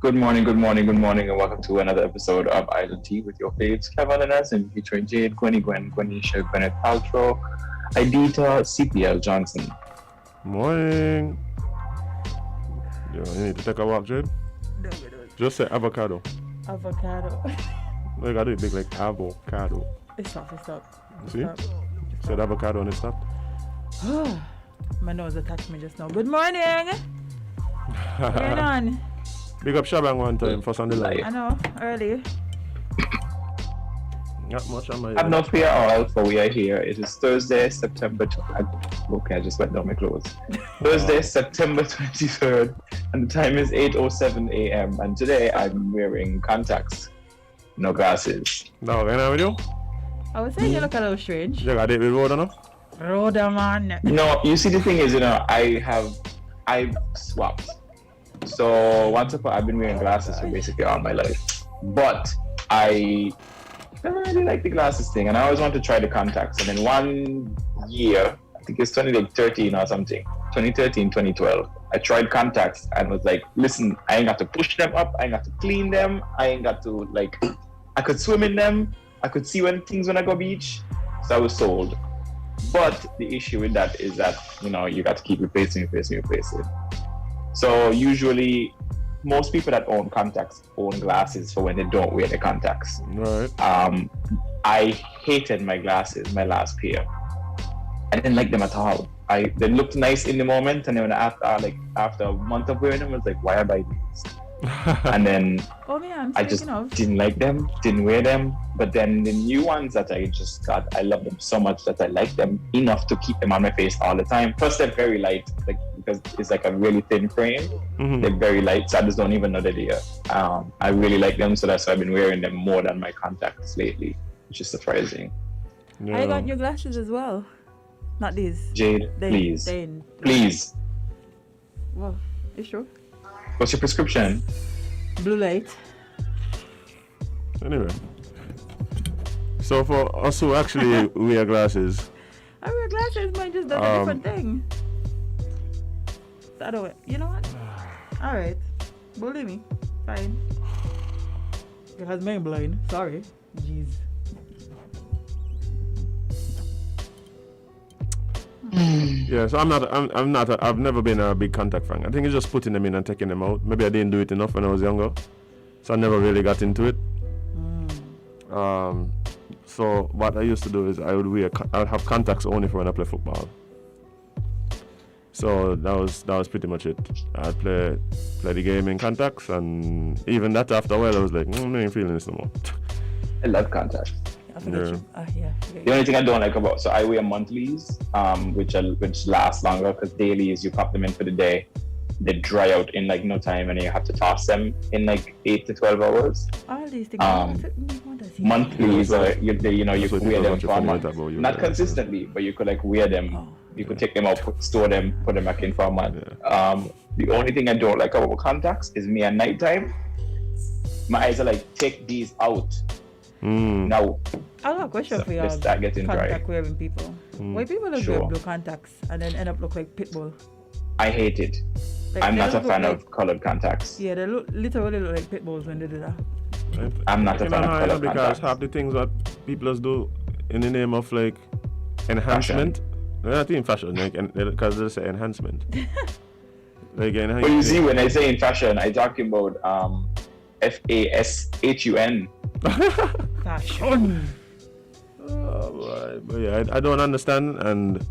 Good morning, and welcome to another episode of Island Tea with your faves, Kevon and Azem, featuring Jade, Gwenny, Gwenisha, Gwyneth Paltrow, Idita, CPL Johnson. Morning. Yo, you need to take a walk, Jade? No. Just say avocado. Avocado. No, you gotta do it big like avocado. It's up. See? Said avocado and it stopped. My nose attacked me just now. Good morning. Get on. Big up Shabang one time, first on the line. I know, early. Not much on my Have no fear all, for we are here. It is Thursday, September... Okay, I just went down my clothes. Thursday, September 23rd, and the time is 8:07 a.m. And today I'm wearing contacts, no glasses. No, can I with you? I was saying you look a little strange. You got it with road, no? Roda man. No, you see the thing is, I've swapped. So once upon I've been wearing glasses for basically all my life. But I never really liked the glasses thing, and I always wanted to try the contacts. And then one year, I think it's 2013 or something, 2013, 2012, I tried contacts and was like, listen, I ain't got to push them up, I ain't got to clean them, I ain't got to I could swim in them, I could see when I go beach. So I was sold. But the issue with that is that, you got to keep replacing. So usually, most people that own contacts own glasses for when they don't wear the contacts. Right. I hated my glasses, my last pair. I didn't like them at all. They looked nice in the moment, and then after a month of wearing them, I was like, why am I doing this? And then I just didn't like them, didn't wear them. But then the new ones that I just got, I love them so much that I like them enough to keep them on my face all the time. Plus, they're very light, because it's like a really thin frame. Mm-hmm. They're very light, so I just don't even know that they are. I really like them, so that's why I've been wearing them more than my contacts lately, which is surprising. Yeah. I got new glasses as well. Not these. Jade, please. Well, it's true. What's your prescription? Blue light. Anyway. So for us who actually wear glasses. I wear glasses, mine just does a different thing. So I don't, you know what? Alright. Believe me. Fine. Because mine blind. Sorry. Jeez. Yeah, so I've never been a big contact fan. I think it's just putting them in and taking them out. Maybe I didn't do it enough when I was younger, so I never really got into it. So what I used to do is I would have contacts only for when I play football. So that was pretty much it. I'd play the game in contacts, and even that after a while I was like, I ain't feeling this no more. I love contacts. Yeah. The only thing I don't like so I wear monthlies, which last longer, because dailies you pop them in for the day, they dry out in no time, and you have to toss them in 8 to 12 hours. All these things. Monthlies, you could wear them for a month, not consistently, but you could wear them. You could take them out, store them, put them back in for a month. Yeah. The only thing I don't like about contacts is me at nighttime. My eyes are take these out. Now, I have a question for you. They start getting contact dry. wearing people. Why people don't wear blue contacts and then end up look like pitbull? I hate it. I'm not a fan of colored contacts. Yeah, they literally look like pitbulls when they do that. I'm not a fan of colored because contacts. half the things that people do in the name of enhancement. They're not in fashion, because they say enhancement. But you see, when I say in fashion, I talking about FASHUN. Fashion. Oh boy. But yeah, I don't understand, and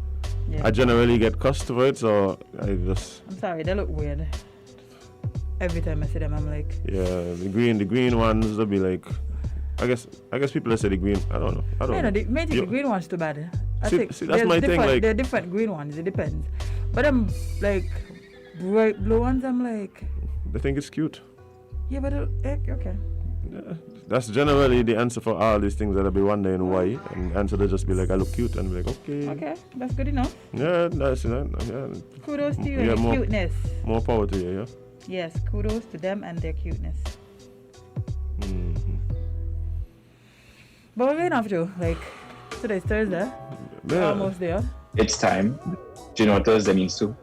I generally get cussed for it, so I'm sorry, they look weird. Every time I see them, I'm like. Yeah, the green ones, they'll be like. I guess people say the green. I don't know. They may think the green one's too bad. See, that's my thing. They're different green ones. It depends. But them bright blue ones, I'm like. They think it's cute. Yeah, but okay. Yeah, that's generally the answer for all these things that I'll be wondering why, and the answer will just be I look cute, and be okay. Okay, that's good enough. Yeah, that's yeah. Kudos to you and your cuteness. More power to you, yeah. Yes, kudos to them and their cuteness. Mm-hmm. But we're going off to today's Thursday. Yeah. We're almost there. It's time. Do you know what Thursday means too?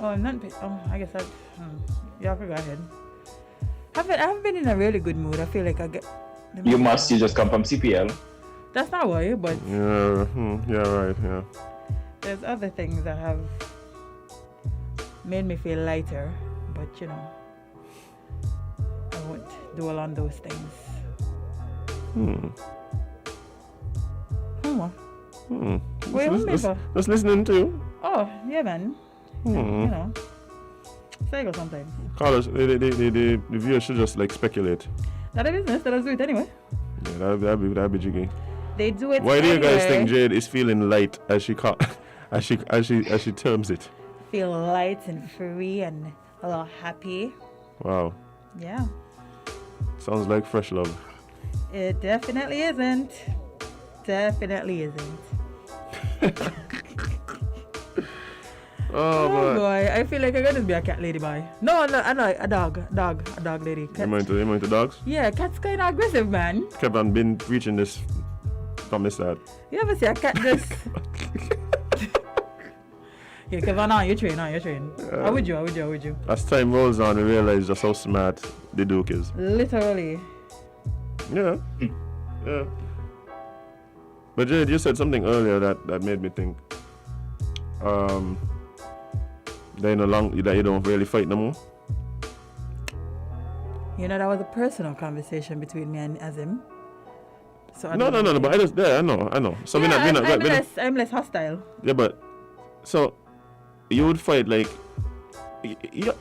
Oh, I'm not. I guess you have to go ahead. I haven't been in a really good mood. I feel like I get. You just come from CPL. That's not why, but. Yeah, right, yeah. There's other things that have made me feel lighter, but I won't dwell on those things. Just listening to you. Oh, yeah, man. Say go sometimes. Carlos, the viewers should just like speculate. Not a business, let us do it anyway. Yeah, that'd be jiggy. They do it. Why do you guys anyway. think Jade is feeling light as she terms it? Feel light and free and a little happy. Wow. Yeah. Sounds like fresh love. It definitely isn't. Definitely isn't. Oh boy, I feel like I'm gonna be a cat lady boy. No, I like a dog lady. Cat. You into dogs? Yeah, cat's kind of aggressive, man. Kevon been preaching this from the start. You ever see a cat just... Yeah, Kevon, you train. How would you? As time rolls on, we realize just how smart the Duke is. Literally. Yeah. Yeah. But Jade, you said something earlier that made me think. That you don't really fight no more. That was a personal conversation between me and Azem. So No. But I know. So yeah, I'm less hostile. Yeah, but so you would fight like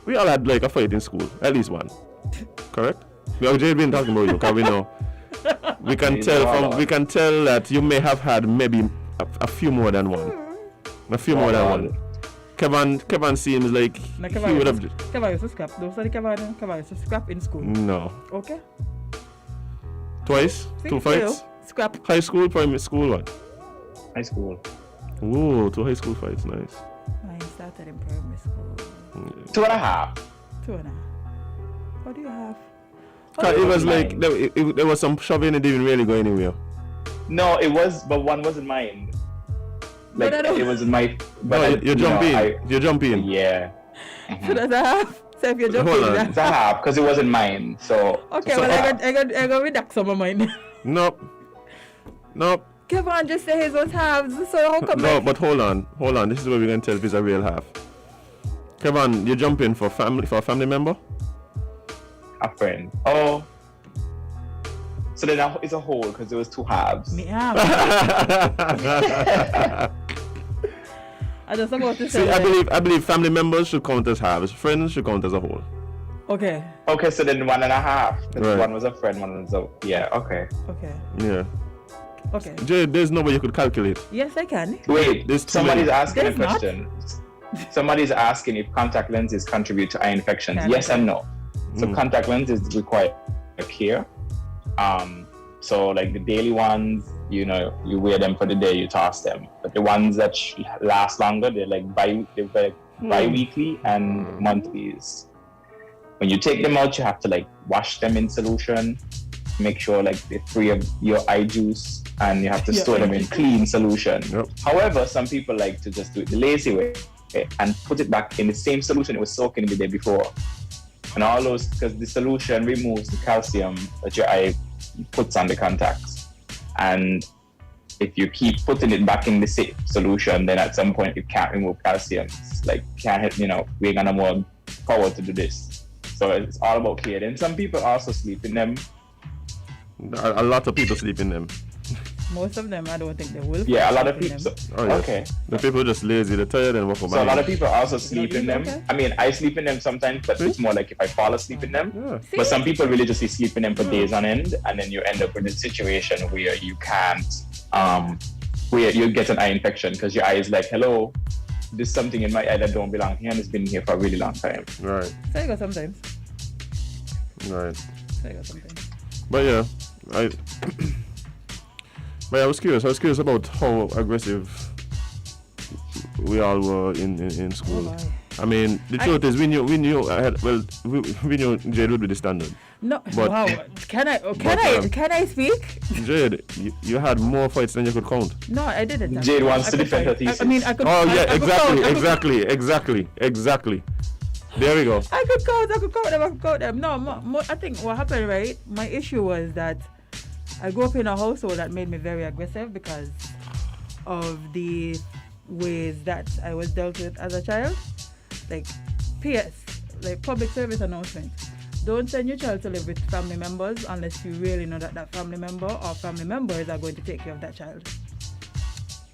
we all had like a fight in school, at least one. Correct? We have Jade been talking about you because we know. We can tell that you may have had maybe a few more than one. A few more than one. Kevon seems like he would have. Kevon used to scrap. Don't say Kevon used to scrap in school. No. Okay. Twice? See, 2 fights? Scrap. High school, primary school, what? High school. Ooh, 2 high school fights, nice. I started in primary school. 2.5. 2.5. What do you have? It was like there was some shoving. It didn't really go anywhere. No, it was, but one wasn't mine. Like it wasn't my. But you jump in. You jump in. Yeah. So that's a half. So if you jump Hold in, on. It's a half because it wasn't mine. So. Okay, so well I got redact some of mine. Nope. Kevon just say his was halves. So how come? No, but hold on. This is where we're gonna tell if it's a real half. Kevon, you jump in for a family member? A friend. Oh. So then it's a whole because it was 2 halves. Me half. I just about to say. See, I believe family members should count as halves. Friends should count as a whole. Okay. Okay, so then 1.5. Right. One was a friend, one was a okay. Okay. Yeah. Okay. Jade, there's no way you could calculate. Yes, I can. Wait, There's too somebody's many. asking There's a question. Somebody's asking if contact lenses contribute to eye infections. Yes and no. So contact lenses require care. So like the daily ones, you wear them for the day, you toss them. But the ones that last longer, they're like bi-weekly and monthlies. When you take them out, you have to like wash them in solution, make sure like they're free of your eye juice, and you have to store them in clean solution. Yep. However, some people like to just do it the lazy way and put it back in the same solution it was soaking in the day before. And all those, because the solution removes the calcium that your eye puts on the contacts. And if you keep putting it back in the same solution, then at some point you can't remove calcium. It's like, we're gonna more power to do this. So it's all about care. And some people also sleep in them. A lot of people sleep in them. Most of them, I don't think they will. Yeah, a lot of people. Okay. The people are just lazy, they're tired and walk So a lot of people also sleep in them. Okay. I mean, I sleep in them sometimes, but it's more like if I fall asleep in them. Yeah. But some people religiously sleep in them for days on end, and then you end up with a situation where you can't, where you get an eye infection because your eye is like, hello, there's something in my eye that don't belong here and it's been here for a really long time. Right. So you go sometimes. Right. So you go sometimes. But yeah, I was curious. About how aggressive we all were in school. Oh, I mean, the truth is, we knew Jade would be the standard. No, But- wow. Can I speak? Jade, you had more fights than you could count. No, I didn't. Jade wants to could defend her fight. thesis. I mean, I could. Oh yeah, I could count. exactly. There we go. I could count them. No, I think what happened, right? My issue was that I grew up in a household that made me very aggressive because of the ways that I was dealt with as a child. Like, PS, like public service announcement. Don't send your child to live with family members unless you really know that that family member or family members are going to take care of that child.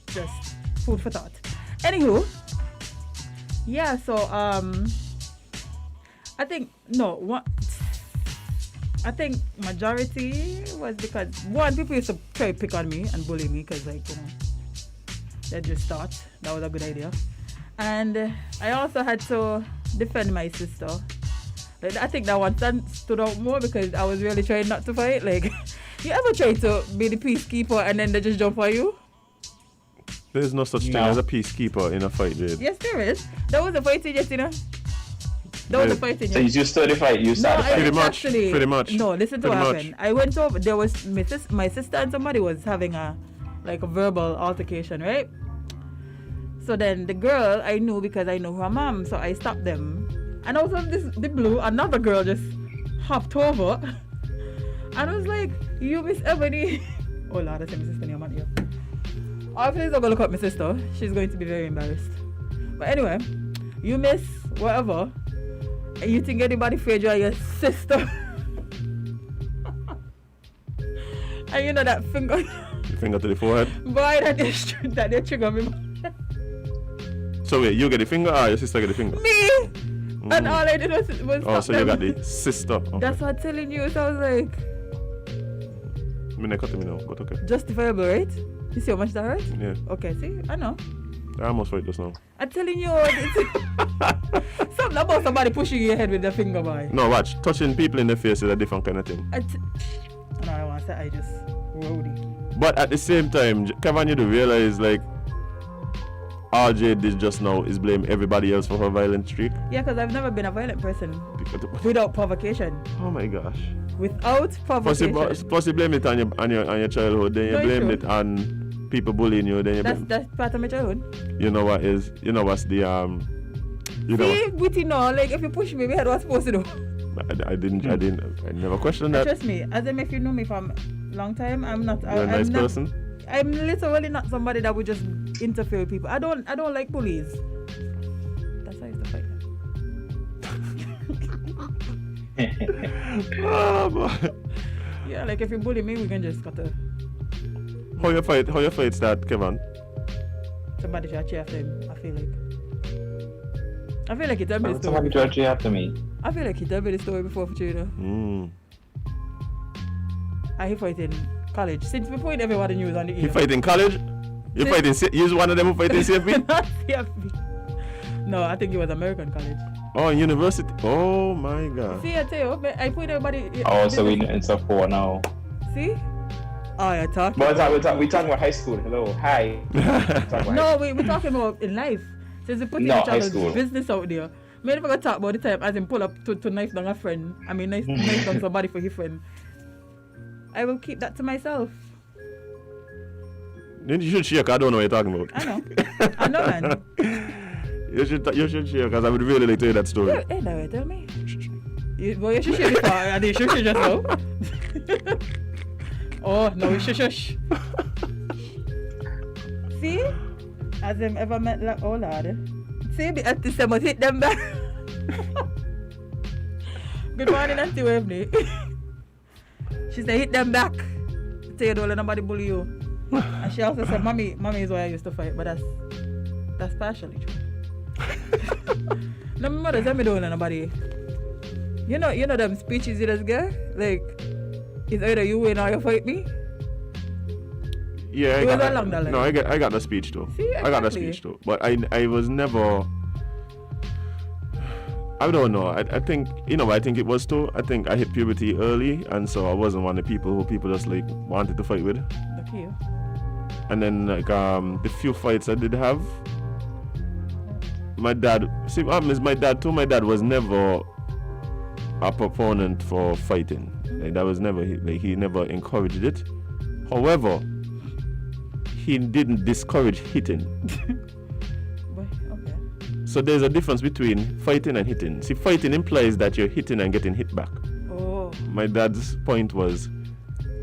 Just food for thought. Anywho, yeah, so I think majority was because one, people used to try to pick on me and bully me because, like, you know, they just thought that was a good idea. And I also had to defend my sister. Like, I think that one stood out more because I was really trying not to fight. Like, you ever try to be the peacekeeper and then they just jump for you? There's no such thing as a peacekeeper in a fight, Jade. Yes, there is. There was a fighting yesterday. There was a fighting yesterday. So you started the fight. You started the fight. Pretty much. No, listen to what happened. I went over. There was my sister and somebody was having a verbal altercation, right? So then the girl I knew because I know her mom, so I stopped them. And out of the blue, another girl just hopped over. And I was like, you Miss Ebony. Oh Lord, I said my sister name on here. Obviously, I'm gonna look up my sister. She's going to be very embarrassed. But anyway, you miss whatever, and you think anybody afraid you're your sister. And you know that finger. Your finger to the forehead. Boy, that they trigger me. So wait, you get the finger or your sister get the finger? Me! And all I did was oh, so them. You got the sister. Okay. That's what I'm telling you. So I was like... I mean, I cut me now, but okay. Justifiable, right? You see how much that hurt? Yeah. Okay, see? I know. I almost fight just now. I'm telling you, something about somebody pushing your head with their finger, boy. No, watch. Touching people in the face is a different kind of thing. No, I want to say I just rode it. But at the same time, Kevon, you do realize, like, all Jade did just now is blame everybody else for her violent streak. Yeah, because I've never been a violent person without provocation. Oh my gosh. Without provocation. Plus you blame it on your childhood, then you blame it on people bullying you, then you that's part of my childhood. You know what's the Witty no, like if you push me, head what's supposed to do. I never questioned that. Trust me, Azem, if you know me from a long time, I'm not. You're a nice person. I'm literally not somebody that would just interfere with people. I don't like bullies. That's how I used to fight them. Oh boy. Yeah, like if you bully me, we can just cut a... How your fight start, Kevon? Somebody should cheer after him, I feel like he told me the story. Somebody should cheer after me. I feel like he told me the story before for you know. And he fight in college. Since before everybody knew on the ear. He fight in college? You fighting? You're one of them who fight in CFP? Not CFP. No, I think it was American college. Oh, in university. Oh my God. See, I tell you, I put everybody. Oh, so it's a 4 now. See? Oh, you're talking. But we're talking about high school. Hello, hi. No, we're talking about in life. Since we put each other's business out there. Maybe if I talk about the time as in pull up to knife down a friend. I mean, knife down somebody for his friend. I will keep that to myself. Then you should share, I don't know what you're talking about. I know, man. You should share, because I would really like to hear that story. Hey, no, tell me. You should share before, and you should just know. Oh, no, you should shush. See? As I've ever met, like, oh, Lord. See, at the same hit them back. Good morning, Auntie Waveney. She said, hit them back. Tell you don't let nobody bully you. And she also said, Mommy is why I used to fight, but that's partially true. No, my mother tell me don't let nobody. You know them speeches you just get? Like, it's either you win or you fight me. Yeah, I got the speech too. See, exactly. I got the speech too. But I was never. I don't know. I think I think it was too. I think I hit puberty early, and so I wasn't one of the people who people just like wanted to fight with. Okay. And then like the few fights I did have, my dad. See, what happened is my dad too. My dad was never a proponent for fighting. Like that was never he never encouraged it. However, he didn't discourage hitting. Okay. So there's a difference between fighting and hitting. See, fighting implies that you're hitting and getting hit back. Oh. My dad's point was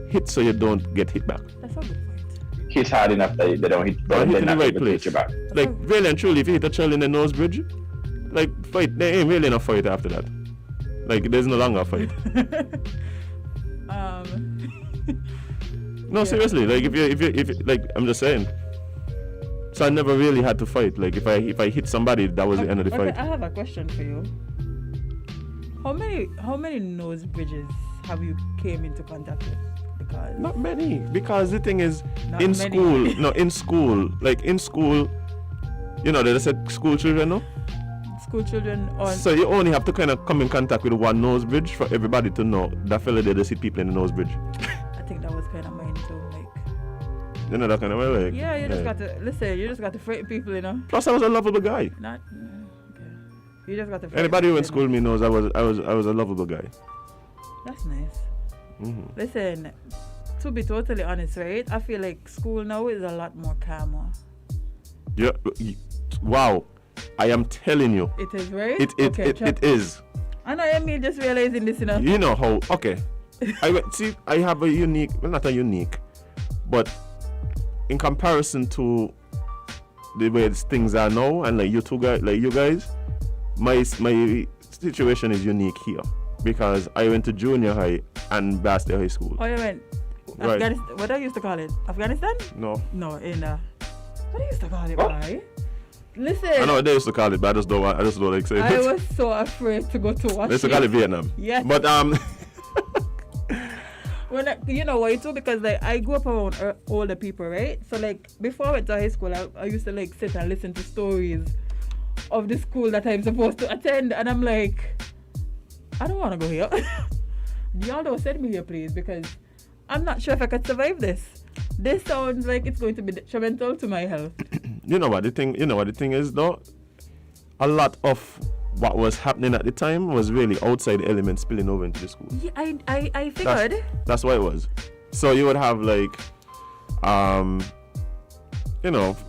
hit so you don't get hit back. That's a good point. Hit hard enough that they don't hit. Or hit in the right hit place. your back. Like really and truly, if you hit a child in the nose bridge, like fight, there ain't really no fight after that. Like there's no longer a fight. No, seriously. Like if you like, I'm just saying. So I never really had to fight. Like if I hit somebody, that was the end of the fight. I have a question for you. How many nose bridges have you came into contact with? Because Not many. Because the thing is, Not in many. school, you know, they said school children, no? school children on. So you only have to kind of come in contact with one nose bridge for everybody to know that fella there just hit people in the nose bridge. I think that was kind of mine too. Like, You know that kind of way, like. yeah, you just got to listen. You just got to frighten people, you know. Plus, I was a lovable guy. Not. Okay. You just got to. frighten Anybody who went people, school with me knows I was a lovable guy. That's nice. Mm-hmm. Listen, to be totally honest, right? I feel like school now is a lot more calmer. Yeah. Wow. I am telling you. It is, right? It is. I know Emil just realizing this, you know. You know how? Okay. I have a unique, well, not a unique, but in comparison to the way things are now, and like you guys, my situation is unique here because I went to junior high and Bastille High School. Oh, you went Right. Afghanistan? What I used to call it? Afghanistan? No. No, in what I used to call it, What? why? Listen. I know what they used to call it, but I just don't like saying I it. was so afraid to go to watch They used to call it Vietnam. Yes. But when you know why too, because like I grew up around older people, right? So like before I went to high school, I used to like sit and listen to stories of the school that I'm supposed to attend, and I'm like, I don't want to go here. Y'all don't send me here, please, because I'm not sure if I could survive this. This sounds like it's going to be detrimental to my health. you know what the thing is though? A lot of what was happening at the time was really outside elements spilling over into the school. Yeah, I figured. That's what it was. So you would have like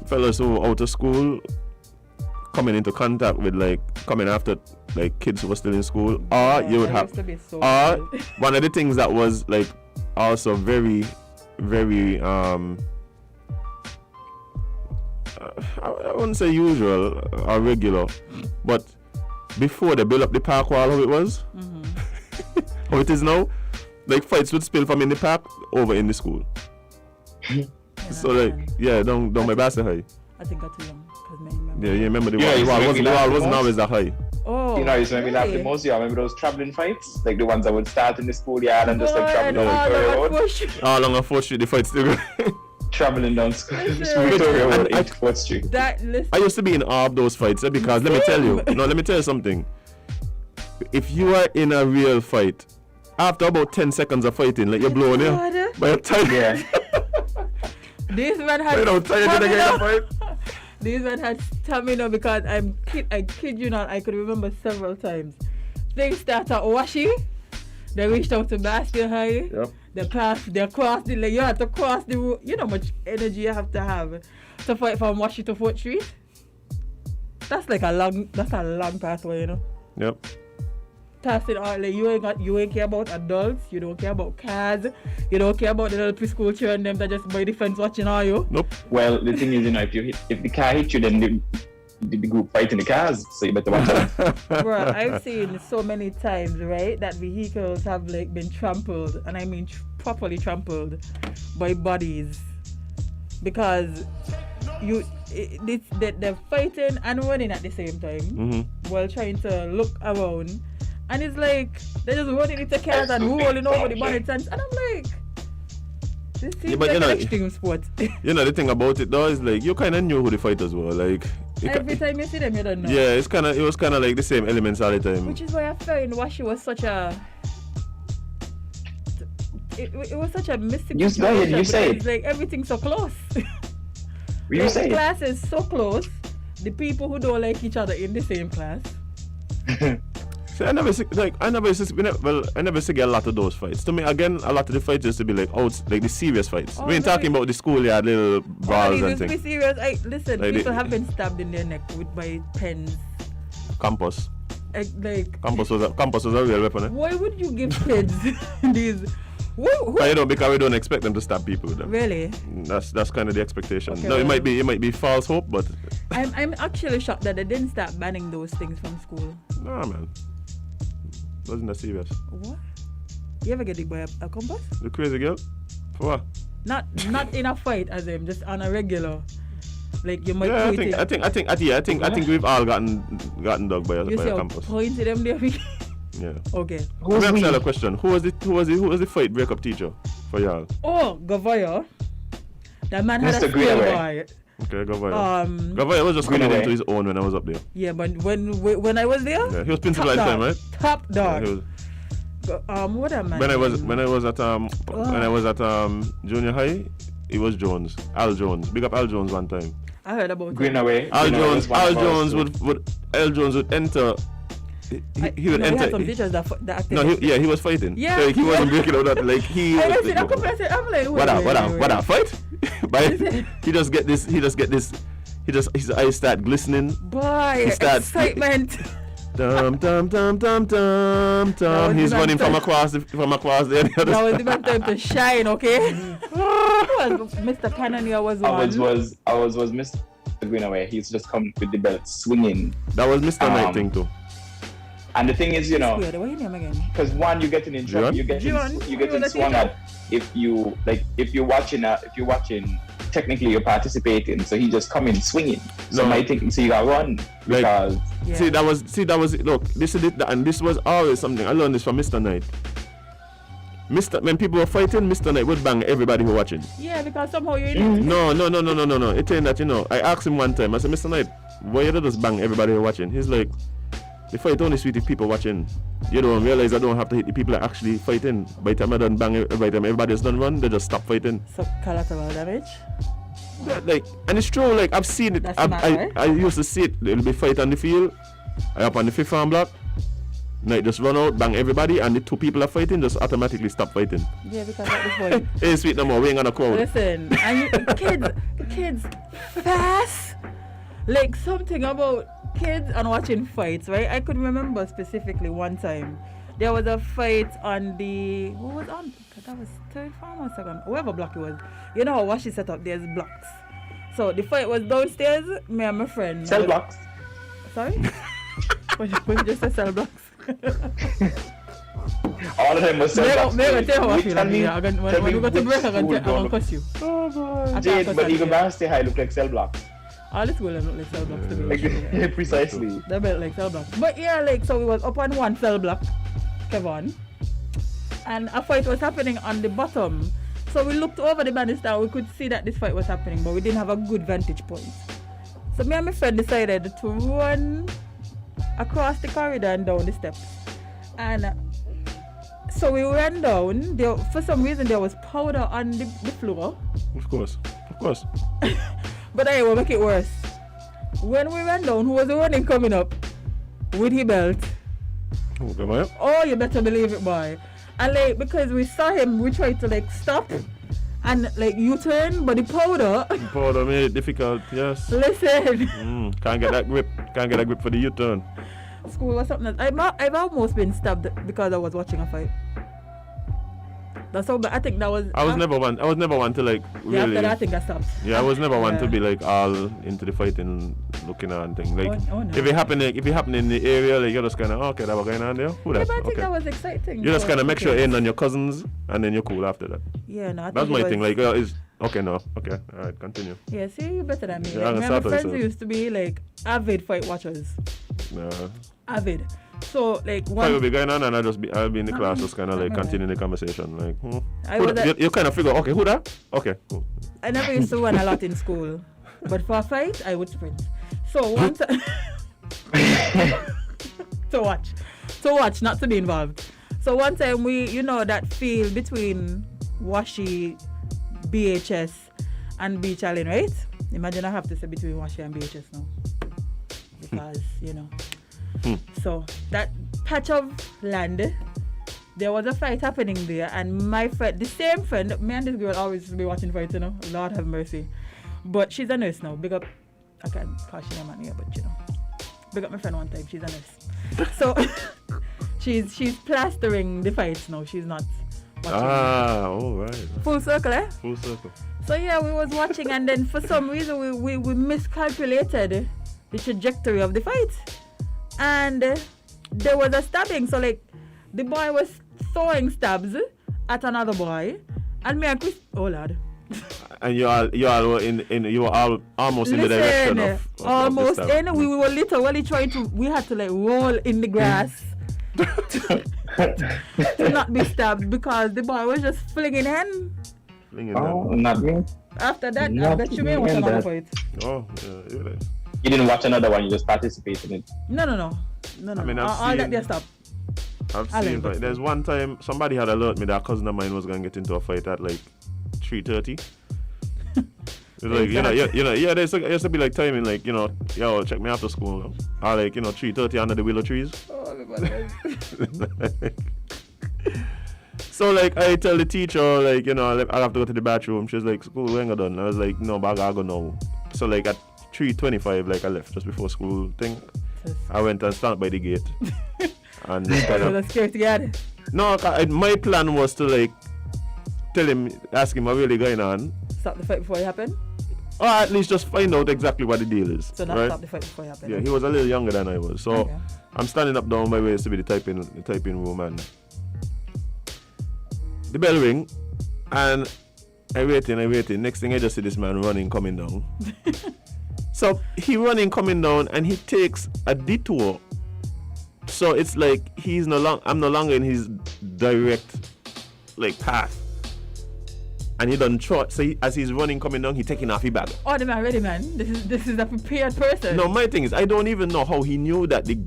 fellas who were out of school coming into contact with like coming after like kids who were still in school. Or you would that have used to be so or cool. one of the things that was like also very I wouldn't say usual or regular, but before they built up the park wall, how it was, how it is now, like fights would spill from in the park over in the school. So like, yeah, don't my bastard high. I think I'm too young because I remember. Yeah, you remember the Yeah, wall. you The wall remember wasn't that always that high. Oh, You know, I used to remember that really? the most. You remember those traveling fights, like the ones that would start in the schoolyard and just like Boy, traveling and down all Victoria over Road, push. All along a 4th Street, the fight still go. traveling down Listen. Victoria Road I- into 4th Street. That listen. I used to be in all of those fights because let me tell you something. If you are in a real fight, after about 10 seconds of fighting, like you're blowing it. God. By the time Yeah. This man had tired to get a fight. This man had stamina because I kid you not, I could remember several times. Things start at Washi, they reached out to Bastille High, Yep. they crossed the like you have to cross the road. You know how much energy you have to fight from Washi to 4th Street? That's a long pathway, you know. Yep. Passing all like you ain't care about adults, you don't care about cars, you don't care about the little preschool children them that just by the fence watching all you. Nope. Well, the thing is, if the car hits you, then the group fight in the cars, so you better watch out. Bruh, I've seen so many times, right, that vehicles have like been trampled, and I mean properly trampled by bodies because they're fighting and running at the same time while trying to look around, and it's like they're just running into cars and rolling over the bonnets, and I'm like, this seems but like you know- an extreme sport. You know the thing about it though is like you kind of knew who the fighters were. Like Every time you see them, you don't know. yeah, it was kind of like the same elements all the time. Which is why I felt Washi was such a. It was such a mystical You say it, you say because, like everything's so close. You Like, say the class is so close. The people who don't like each other in the same class. See, I never see get a lot of those fights. To me, again, a lot of the fights used to be like like the serious fights. We ain't talking about the schoolyard little brawls and things. Be serious. Listen, like people have been stabbed in their neck by pens. Campus. Campus was a real weapon. Eh? Why would you give kids these? Because we don't expect them to stab people with them. Really? That's kind of the expectation. Okay, no, it might be false hope, but I'm actually shocked that they didn't start banning those things from school. Nah, man. Wasn't that serious? What? You ever get hit by a compass? The crazy girl? For what? Not in a fight, Azem, just on a regular. Like you might. Yeah, I think we've all gotten dug by a compass. Pointed them there. Yeah. Okay. Let me ask you a question. Who was the fight breakup teacher for y'all? Oh, Gavoya. That man had a skill boy. Okay, Gavoya. Gavoya was just coming into his own when I was up there. Yeah, but when I was there, yeah, he was principal at the time, right? Top dog. Yeah, what a man. When I was at junior high, it was Jones, Al Jones. Big up Al Jones one time. I heard about Greenaway. Al Jones would enter. He would enter. He had some teachers that acted. No, he was fighting. Yeah. So, like, he wasn't breaking out that. Like he. I see that compressor. I'm like, what a fight? But he just get this. His eyes start glistening. Boy, excitement. Dum dum dum dum dum dum. He's running from across the other side. That was the best time to shine, okay? Mr. Cannoneer was one. I was Mr. Greenaway. He's just come with the belt swinging. That was Mr. Knight thing too. And the thing is, you know, what's your name again? Because one, you're getting in trouble. You getting swung at if you're watching. Technically, you're participating. So he just come in swinging. So my thinking, so you got run because. Yeah. See that was it. Look, this is it, and this was always something I learned this from Mr. Knight. When people were fighting, Mr. Knight would bang everybody who watching. Yeah, because somehow you're in it. No. It ain't that, you know. I asked him one time. I said, Mr. Knight, why you don't just bang everybody who watching? He's like, the fight only sweet if people watching. You don't realize I don't have to hit the people that actually fighting. By the time I done bang, by the time everybody's done run, they just stop fighting. So collateral damage. Yeah, and it's true. Like I've seen it. I used to see it. There'll be fight on the field. I up on the 5th farm block. Knight just run out, bang everybody, and the two people are fighting, just automatically stop fighting. Yeah, because at this point. Hey, sweet no more. We ain't gonna crowd. Listen, and kids, fast. Like something about kids and watching fights, right? I could remember specifically one time there was a fight on the who was on? That was 3rd farm or 2nd, whoever block it was. You know how Washi set up? There's blocks. So the fight was downstairs. Me and my friend. Cell blocks. Sorry. What you just said cell blocks. All of them were cell blocks. Maybe tell how I feel. When we go to break, I'm gonna cuss you. Oh boy. Jade, but Eagle Bar stay high look like cell blocks. All the school look like cell blocks to me. Like, precisely. They built like cell blocks. But yeah, like so we was up on one cell block, Kevon, and a fight was happening on the bottom. So we looked over the banister. We could see that this fight was happening, but we didn't have a good vantage point. So me and my friend decided to run across the corridor and down the steps. And so we ran down. For some reason, there was powder on the floor. Of course. But I will make it worse. When we ran down, who was the one coming up with his belt? Oh, you better believe it, boy. And like, because we saw him, we tried to like stop and like U-turn, but the powder made it difficult, yes. Listen. Can't get that grip for the U-turn. School was something else. I've almost been stabbed because I was watching a fight. That's how, but I think that was. I was never one to like really. Yeah, after that I think I stopped. Yeah, I was never one to be like all into the fighting, looking at and thing. Like no. if it happened in the area, like you're just kind of okay, that was going on there. Who yeah, that? But I think that was exciting. You just kind of make sure you're in on your cousins, and then you're cool after that. Yeah, no. That's my thing. Like is okay, no, okay, all right, continue. Yeah, see, you better than me. Yeah, like, my friends used to be like avid fight watchers. No. Avid. So like one will be going on and I'll be in the class just kind of like continuing the conversation like you kind of figure okay who that okay cool. I never used to run a lot in school, but for a fight I would sprint. So one time to watch, not to be involved. So one time we, you know, that field between Washi, BHS and Beach Allen, right? Imagine I have to say between Washi and BHS now because you know. So that patch of land. There was a fight happening there, and my friend, the same friend, me and this girl always be watching fights, you know. Lord have mercy. But she's a nurse now. Big up, I can't call she name here, but you know. Big up my friend one time, she's a nurse. So she's plastering the fights now. She's not watching. All right. Full circle, eh? Full circle. So yeah, we was watching, and then for some reason we miscalculated the trajectory of the fight, and there was a stabbing. So like the boy was throwing stabs at another boy, and me and Chris, oh lord. And you all were all almost in the direction of almost the stab. we were literally trying to, we had to like roll in the grass to not be stabbed, because the boy was just flinging hand. Not me. After that, I bet you may watch another fight. Oh, yeah, you're right. You didn't watch another one, you just participated in it. No. I mean, all that there stop. I've seen, but there's one time somebody had alerted me that a cousin of mine was going to get into a fight at like 3:30. It's like, yeah, there's used to be like timing, like, you know, yo, check me after school. Or like, 3:30 under the willow trees. Oh, my So like, I tell the teacher, like, I'll have to go to the bathroom. She's like, school, we ain't got done. I was like, no, but I gotta go now. So like at 3:25, like I left just before school thing. I went and stand by the gate. And was scared to get. No, my plan was to like ask him what really going on. Stop the fight before it happened? Or at least just find out exactly what the deal is. So not right? stop the fight before it happened. Yeah, he was a little younger than I was. So okay. I'm standing up down my waist to be the typing room, and the bell ring, and I waiting. Next thing I just see this man running, coming down. So he running, coming down, and he takes a detour. So it's like I'm no longer in his direct like path. And he done trot. So as he's running, coming down, he taking off his bag. Oh, the man ready, man. This is a prepared person. No, my thing is, I don't even know how he knew that the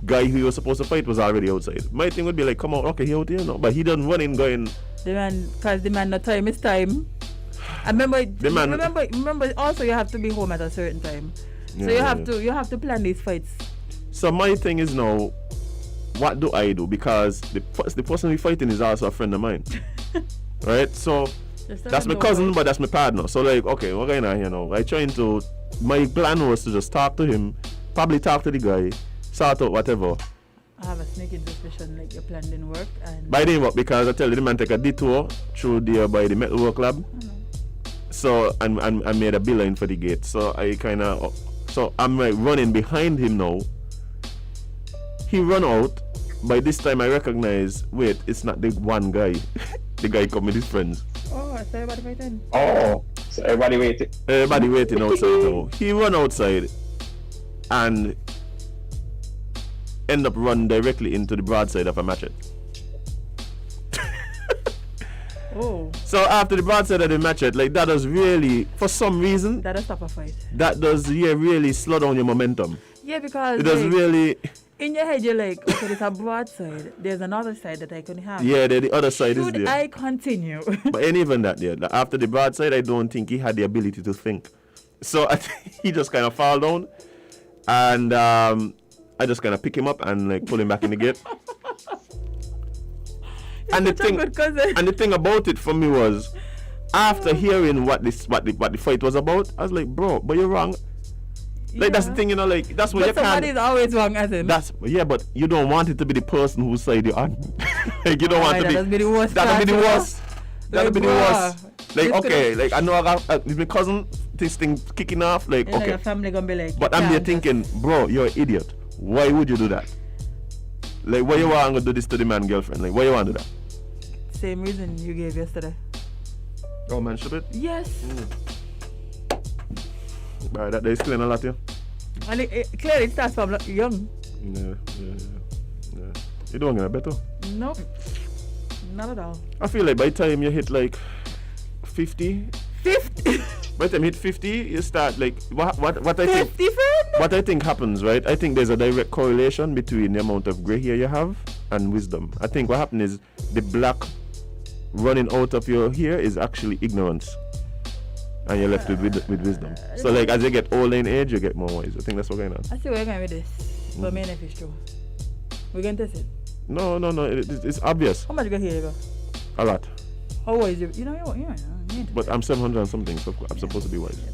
guy who he was supposed to fight was already outside. My thing would be like, come on, okay, he out here now. But he done running, going. Because the man, no time is time. I remember also you have to be home at a certain time. So you have to plan these fights. So my thing is now, what do I do? Because the person we're fighting is also a friend of mine. Right? So that's my cousin, but that's my partner. So like, okay, we're going on here now. My plan was to just talk to him, probably talk to the guy, sort out whatever. I have a sneaking suspicion like your plan didn't work. But it didn't work because I tell you, the man take a detour through there by the metalwork lab. So and made a beeline for the gate. So I'm like running behind him now. He run out. By this time I recognize, wait, it's not the one guy. The guy come with his friends. Oh, so everybody waiting. Oh, so everybody waiting. Everybody waiting outside now. He run outside and end up run directly into the broadside of a machete. Oh. So after the broadside of the machete, like that does really, for some reason, that does stop a fight. That does really slow down your momentum. Yeah, because it does really. In your head, you're like, okay, there's a broadside. There's another side that I can have. Yeah, the other side is there. Should I continue? But ain't even that there. Like, after the broadside, I don't think he had the ability to think. So I think he just kind of fall down, and I just kind of pick him up and like pull him back in the gate. And the thing about it for me was, after hearing what the fight was about, I was like, bro, but you're wrong. Like that's the thing, like that's what you can't. Somebody's always wrong, Azem. But you don't want it to be the person whose side you're on. Like you don't want to be. That'll be the worst. That'll be the worst. That'll be the worst. Like okay, like I know I got my cousin, this thing kicking off. Like okay, your family gonna be like. But I'm there thinking, bro, you're an idiot. Why would you do that? Like why you want to do this to the man girlfriend? Like why you want to do that? Same reason you gave yesterday. Oh man, stupid. Yes. Right, that they explain a lot here. And it clearly starts from young. Yeah. You don't get better? Nope. Not at all. I feel like by the time you hit like 50. 50? By the time you hit 50, you start like what I think. 50 friend? What I think happens, right? I think there's a direct correlation between the amount of grey hair you have and wisdom. I think what happens is the black running out of your hair is actually ignorance. And you're left with wisdom. So like as you get older in age, you get more wise. I think that's what's going on. I see where you're going with this. But me if it's true. We're going to test it. No. It's obvious. How much you got here, you go? A lot. How wise you? You know. But I'm 700 and something, so I'm supposed to be wise. Yeah,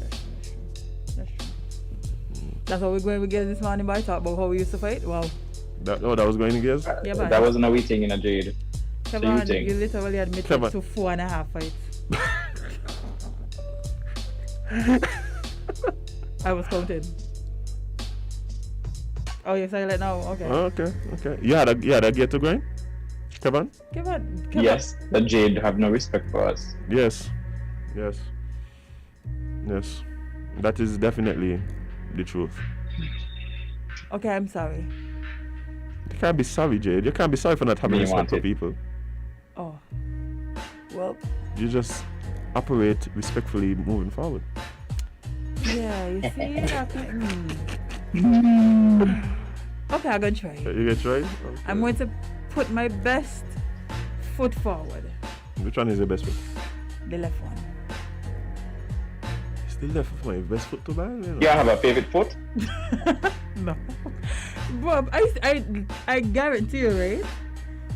that's true. That's what we're going to get this morning by talk about how we used to fight. Wow. That was going to guess? Yeah, but that wasn't a wee thing in a Jade. Kevon, think? you literally admitted Kevon. to 4.5 fights. I was counting. Oh, you're silent now. Okay. Okay. You had a gear to grind? Kevon? Kevon. Yes, the Jade have no respect for us. Yes. That is definitely the truth. Okay, I'm sorry. You can't be sorry, Jade. You can't be sorry for not having Me respect for want it. people. Oh. Well, You just operate respectfully moving forward. yeah, you see? Okay, I'm going to try. You get right? Okay. I'm going to put my best foot forward. Which one is your best foot? The left one. Still left for my best foot to buy? You know? You have a favorite foot? No. Bob, I guarantee you, right?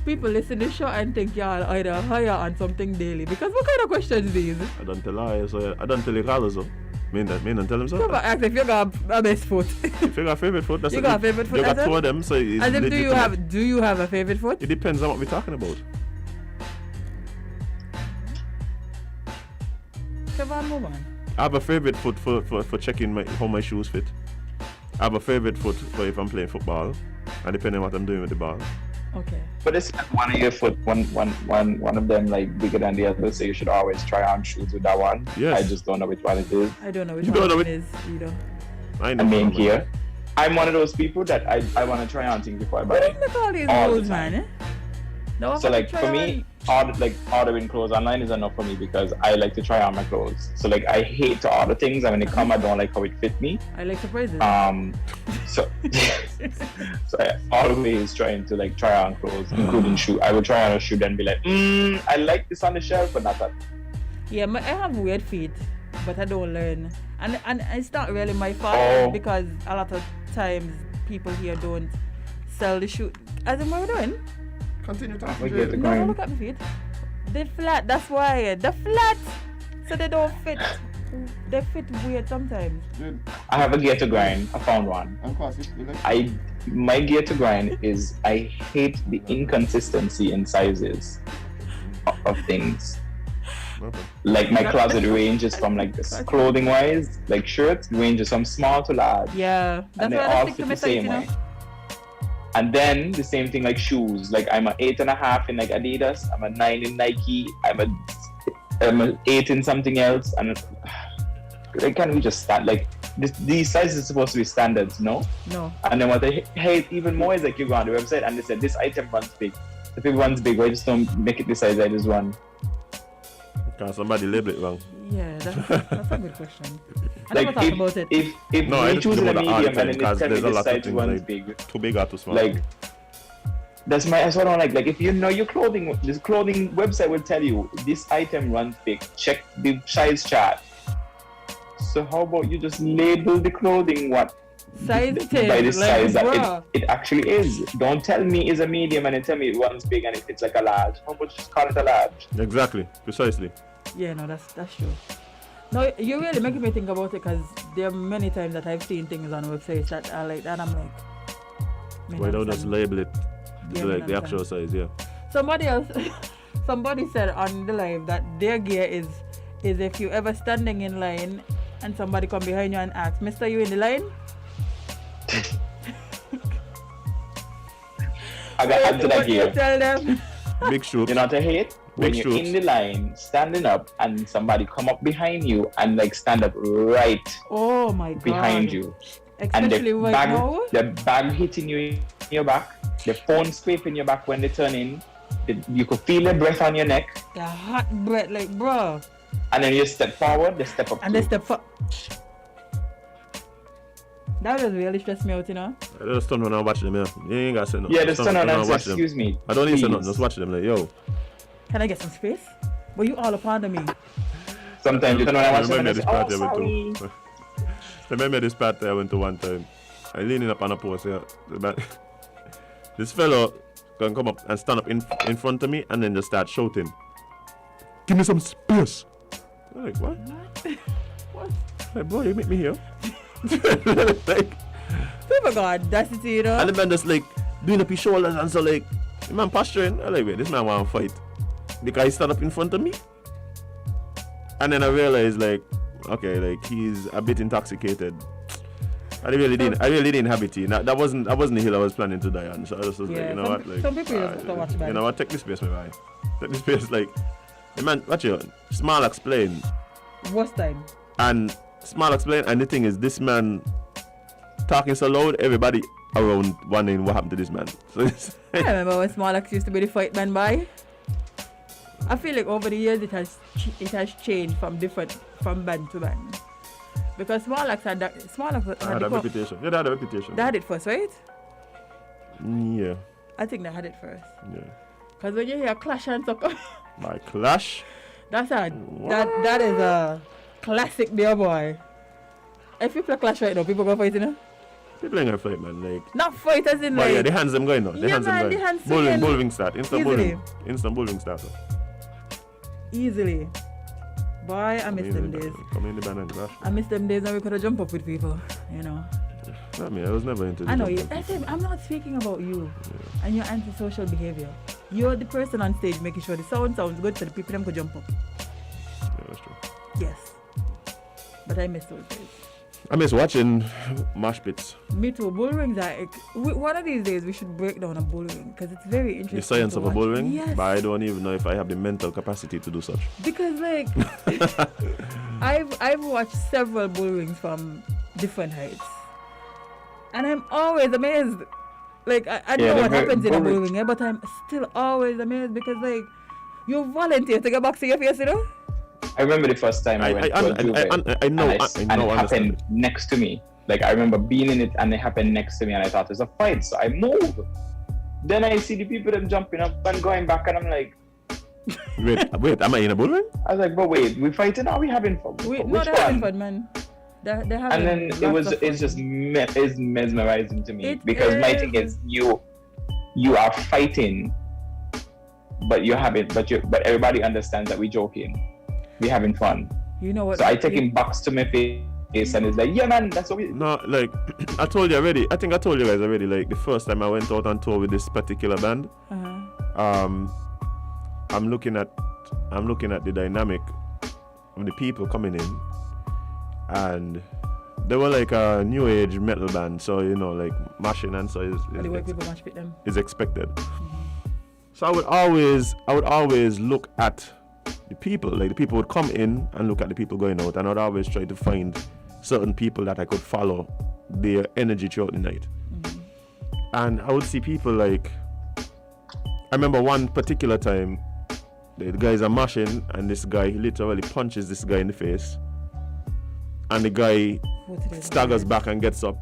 People listen to the show and think y'all either hire on something daily. Because what kind of questions these? I don't tell her, so I don't tell the callers, so. Me don't tell them so. Come on, ask if you got a best foot. If you got a favorite foot, that's You got a favorite foot, You got Azem? two of them, so it's As if legitimate. do you have a favorite foot? It depends on what we're talking about. Kevon, move on. I have a favorite foot for checking how my shoes fit. I have a favorite foot for if I'm playing football, and depending on what I'm doing with the ball. Okay. But it's like one of your foot, one of them like bigger than the other, so you should always try on shoes with that one. Yes. I just don't know which one it is. I don't know which You one don't know it is either. I know. I mean here. I'm one of those people that I want to try on things before I buy What it. is the call these All the rules, time. man? No, So like for me, ordering clothes online is enough for me because I like to try on my clothes. So like I hate to order things, and when they come, I don't like how it fit me. I like surprises. So so I always trying to like try on clothes, including shoe. I would try on a shoe and be like, I like this on the shelf, but not that. Yeah, I have weird feet, but I don't learn. And it's not really my fault Oh. because a lot of times people here don't sell the shoe. As in, what are we doing? Continue talking. We get the No, grind. look at my feet. They're flat, that's why. They're flat. So they don't fit. They fit weird sometimes. I have a gear to grind. I found one. My gear to grind is I hate the inconsistency in sizes of things. Okay. Like my closet ranges from like this clothing wise, like shirts ranges from small to large, Yeah, that's and they why I all stick to fit my the size, same you know. way. And then the same thing like shoes. Like I'm an 8.5 in like Adidas. I'm a 9 in Nike. I'm an 8 in something else. And like, can we just stand like these sizes are supposed to be standards, no? No. And then what I hate even more is like you go on the website and they said this item runs big. The big one's big. Why just don't make it the size I just run? Because somebody label it wrong. Yeah, that's a good question. I Like never thought about it. if No, I we just choose think a about the medium article and then because they tell me there's a this lot of size things runs like big. too big or too small. Like that's what I don't like if you know your clothing, this clothing website will tell you this item runs big, check the size chart. So how about you just label the clothing what Size by the 10, size like, that bruh. it actually is. Don't tell me it's a medium and then tell me it runs big and it fits like a large. How about you just call it a large? Exactly, precisely. Yeah, no, that's true. No, you're really making me think about it because there are many times that I've seen things on websites that are like that. I'm like, man, Why don't I'm just sad. label it Yeah, like man, the I'm actual size, yeah. Somebody said on the live that their gear is if you ever standing in line and somebody come behind you and ask, Mister, you in the line? I got add to that What do you here. tell them? Big shoot. You know what I hate? When Big you're shoots. in the line, standing up, and somebody come up behind you and like stand up right Oh my god. behind you, and Especially right now. the bag hitting you in your back, the phone scraping your back when they turn in, you could feel the breath on your neck, The hot breath, like bro. and then you step forward, they step up. And too. they step up. That was really stressed me out, you know. I just turn on and watch them, yeah. You ain't gotta say nothing. Yeah, Just just turn on and say, watch them. excuse me. I don't need to say please." nothing, just watch them like, yo. Can I get some space? But you all up under me. Sometimes you turn on and watch them Remember and this say, party oh, I sorry. went to. Remember this party I went to one time. I leaning up on a post, yeah. This fellow can come up and stand up in front of me and then just start shouting, "Give me some space." I'm like, what? What? Like, boy, you make me here. Like, People got audacity, you know? and the man just like doing up his shoulders and so like, the man posturing. I'm like, wait, this man want to fight because he stand up in front of me. And then I realized like, okay, like he's a bit intoxicated. I really didn't have it. That wasn't the hill I was planning to die on. So I was just like, you know what, like, some people just don't watch bad. You know what, take this space, my man. Take this space, like, the man, watch you, Small explain. Worst time. And Small explain, and the thing is, this man talking so loud, everybody around wondering what happened to this man. So I remember when Smarlax used to be the fight man boy. I feel like over the years it has changed from band to band. Because Smarlax had a reputation. Yeah, they had a reputation. They had it first, right? Yeah. I think they had it first. Yeah. Because when you hear Clash and stuff, My Clash? that is a classic there, boy. If you play Clash right now, people go fight, you know? People ain't gonna fight, man. Like, not fight as in but like... yeah, the hands them going now. The Yeah, hands them man, going. the hands Bowling start. Instant Easily. bowling start. Easily. Boy, I miss them days. Come in the band and Clash. I miss them days when we could have jumped up with people, you know? Not me, I was never into the I know you. jumping. Azem, I'm not speaking about you Yeah. and your antisocial behavior. You're the person on stage making sure the sound sounds good so the people them could jump up. Yeah, that's true. Yes. But I miss those days. I miss watching mosh pits. Me too. Bull rings are one of these days we should break down a bull ring because it's very interesting. The science to of a watch. bull ring, Yes. but I don't even know if I have the mental capacity to do such. Because like I've watched several bull rings from different heights. And I'm always amazed. Like I don't know what happens in a bull ring, but I'm still always amazed because like you volunteer to get back to your face, you know? I remember the first time I went to a Juve, I know, and it happened next to me. Like I remember being in it and it happened next to me and I thought it was a fight, so I moved. Then I see the people them jumping up and going back and I'm like, wait, am I in a bull ring? I was like, but wait, we fighting or are we having fun? They're Which having one? fun, man. They're having And then it's just it's mesmerizing to me because my thing is you are fighting, but but everybody understands that we're joking, we're having fun. You know what? So I take him back to my face and it's like, yeah, man, that's what we. No, like I told you already. I think I told you guys already. Like the first time I went out on tour with this particular band, I'm looking at the dynamic of the people coming in, and they were like a new age metal band, so you know, like mashing and so the way people mash with them is expected. So I would always look at the people. Like the people would come in and look at the people going out, and I'd always try to find certain people that I could follow their energy throughout the night. And I would see people like, I remember one particular time, the guys are mashing, and this guy, he literally punches this guy in the face, and the guy staggers back and gets up,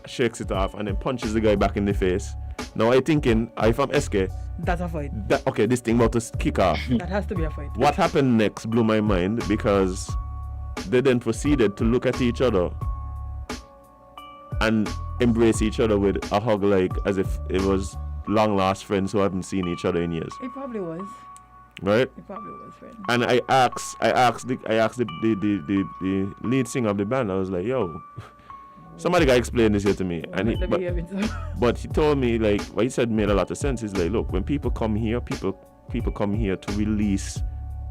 shakes it off, and then punches the guy back in the face. Now I thinking, if I'm SK, that's a fight. Okay, this thing about to kick off. That has to be a fight. What happened next blew my mind because they then proceeded to look at each other and embrace each other with a hug, like as if it was long lost friends who haven't seen each other in years. It probably was. Right? It probably was, friend. And I asked the lead singer of the band. I was like, "Yo, somebody gotta explain this here to me." But he told me, like, what he said made a lot of sense. He's like, "Look, when people come here, people come here to release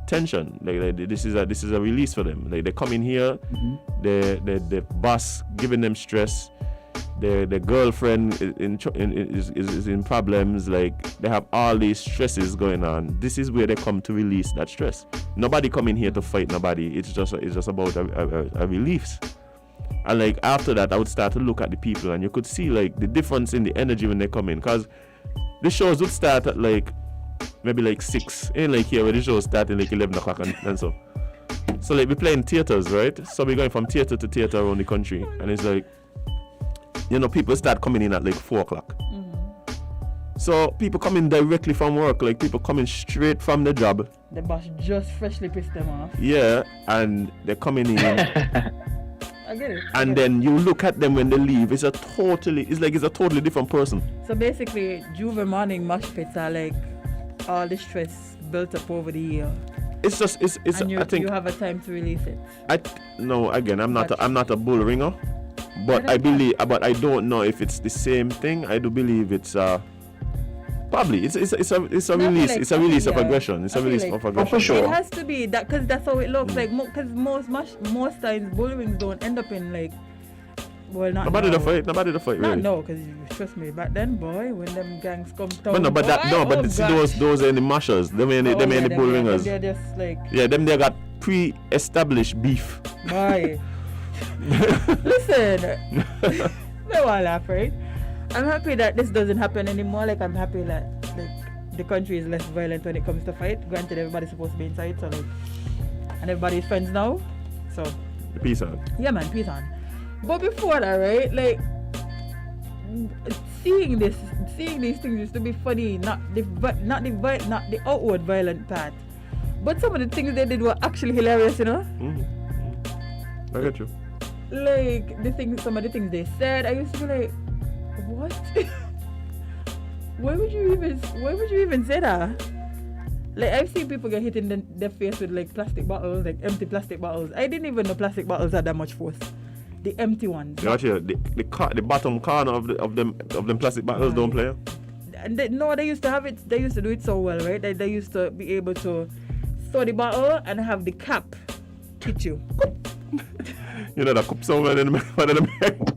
tension. Like this is a release for them. Like they come in here, the boss giving them stress. Their girlfriend is in problems. Like they have all these stresses going on. This is where they come to release that stress. Nobody come in here to fight nobody. It's just about a release." And like after that, I would start to look at the people, and you could see like the difference in the energy when they come in. Cause the shows would start at like maybe like 6. Ain't like here where the shows start at like 11 o'clock and so. So like we play in theaters, right? So we're going from theater to theater around the country, and it's like, you know, people start coming in at like 4 o'clock. So people coming directly from work, like people coming straight from the job. The boss just freshly pissed them off. Yeah, and they're coming in. I get it. And then you look at them when they leave. It's a totally different person. So basically, Juve morning mosh pits are like all the stress built up over the year. It's And I think you have a time to release it. I'm not a bull ringer, but I don't know if it's the same thing. I do believe it's probably it's a release. It's a release of aggression. It's a release of aggression. For sure. It has to be that, because that's how it looks like. Because most times bull rings don't end up in like. Well, not Nobody now. to fight. Not really. No, because trust me, back then, boy, when them gangs come down. Those are the mashers. Them ain't the bull ringers. They're just like. Yeah, them they got pre-established beef. Boy. Listen, no one laugh, right? I'm happy that this doesn't happen anymore. Like, I'm happy that the country is less violent when it comes to fight. Granted, everybody's supposed to be inside, so like, and everybody's friends now. So. Peace on. Yeah, man, peace on. But before that, right? Like, seeing these things used to be funny. Not the outward violent part, but some of the things they did were actually hilarious. You know. I get you. Like some of the things they said, I used to be like, what? Why would you even say that? Like, I've seen people get hit in their face with like plastic bottles, like empty plastic bottles. I didn't even know plastic bottles had that much force. The empty ones. Yeah, actually, the bottom corner of them plastic bottles don't play. And they used to have it. They used to do it so well, right? They used to be able to store the bottle and have the cap hit you. You know that cup somewhere in the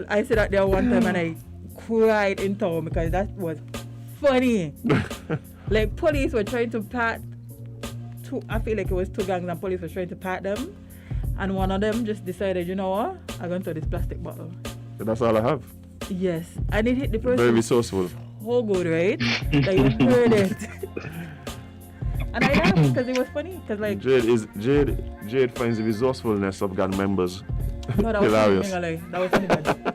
I said that there one time and I cried in town because that was funny. Like, police were trying to pat I feel like it was two gangs and police were trying to pat them. And one of them just decided, you know what? I'm going to throw this plastic bottle. That's all I have. Yes. And it hit the person. Very resourceful. So good, right? That you heard it. And I laughed because it was funny. Cause like Jade finds the resourcefulness of gang members no, that hilarious. Was funny, that was funny, man.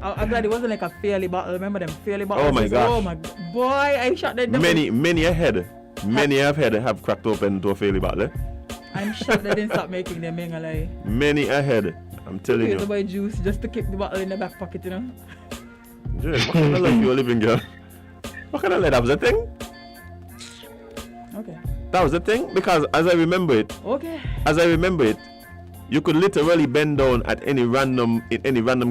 I'm glad it wasn't like a fairly bottle. Remember them fairly bottles? Oh my gosh. Oh my boy, I shot that. Many have cracked open into a fairly bottle. I'm shocked they didn't stop making them, like. Many ahead, I'm telling you. To buy juice just to keep the bottle in the back pocket, you know. Jade, what kind of life you were living, girl? What kind of life? That was a thing? Okay. That was the thing, because as I remember it, you could literally bend down at any random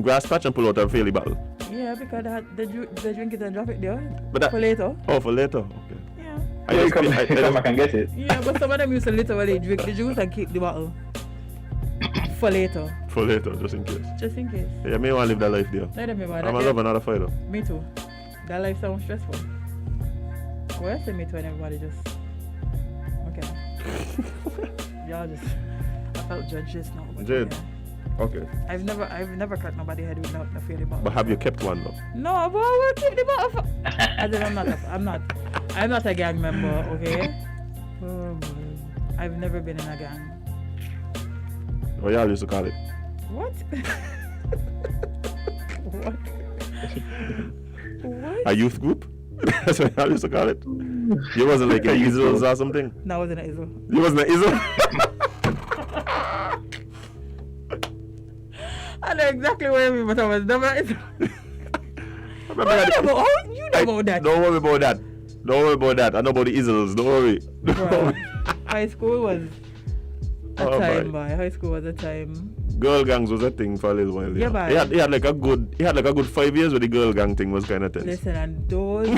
grass patch and pull out a fairly bottle. Yeah, because they drink it and drop it there. But for later. Oh, for later. Okay. Yeah. I can get it. Yeah, but some of them used to literally drink the juice and keep the bottle for later. For later, just in case. Just in case. Yeah, me want to live that life there. Let me I'm a lover, not a fighter. Me too. That life sounds stressful. Well, I say me too, and everybody just. Okay. Y'all just. I felt judged just now. Jade. Yeah. Okay. I've never cracked nobody's head without a fairly bottle. But have you kept one though? No, but I will keep the bottle for. I'm not a gang member, okay? Oh, I've never been in a gang. What y'all used to call it? What? What? What? A youth group? That's what y'all used to call it. You wasn't like an Israel or something? No, I wasn't an Israel. You wasn't an Israel? I know exactly what you mean, but I was never an Israel. You know about that. Don't worry about that. I know about the Israels. Don't worry. High school was a time, boy. High school was a time. Girl gangs was a thing for a little while. Yeah, boy. He had like a good 5 years where the girl gang thing was kind of tense. Listen, and those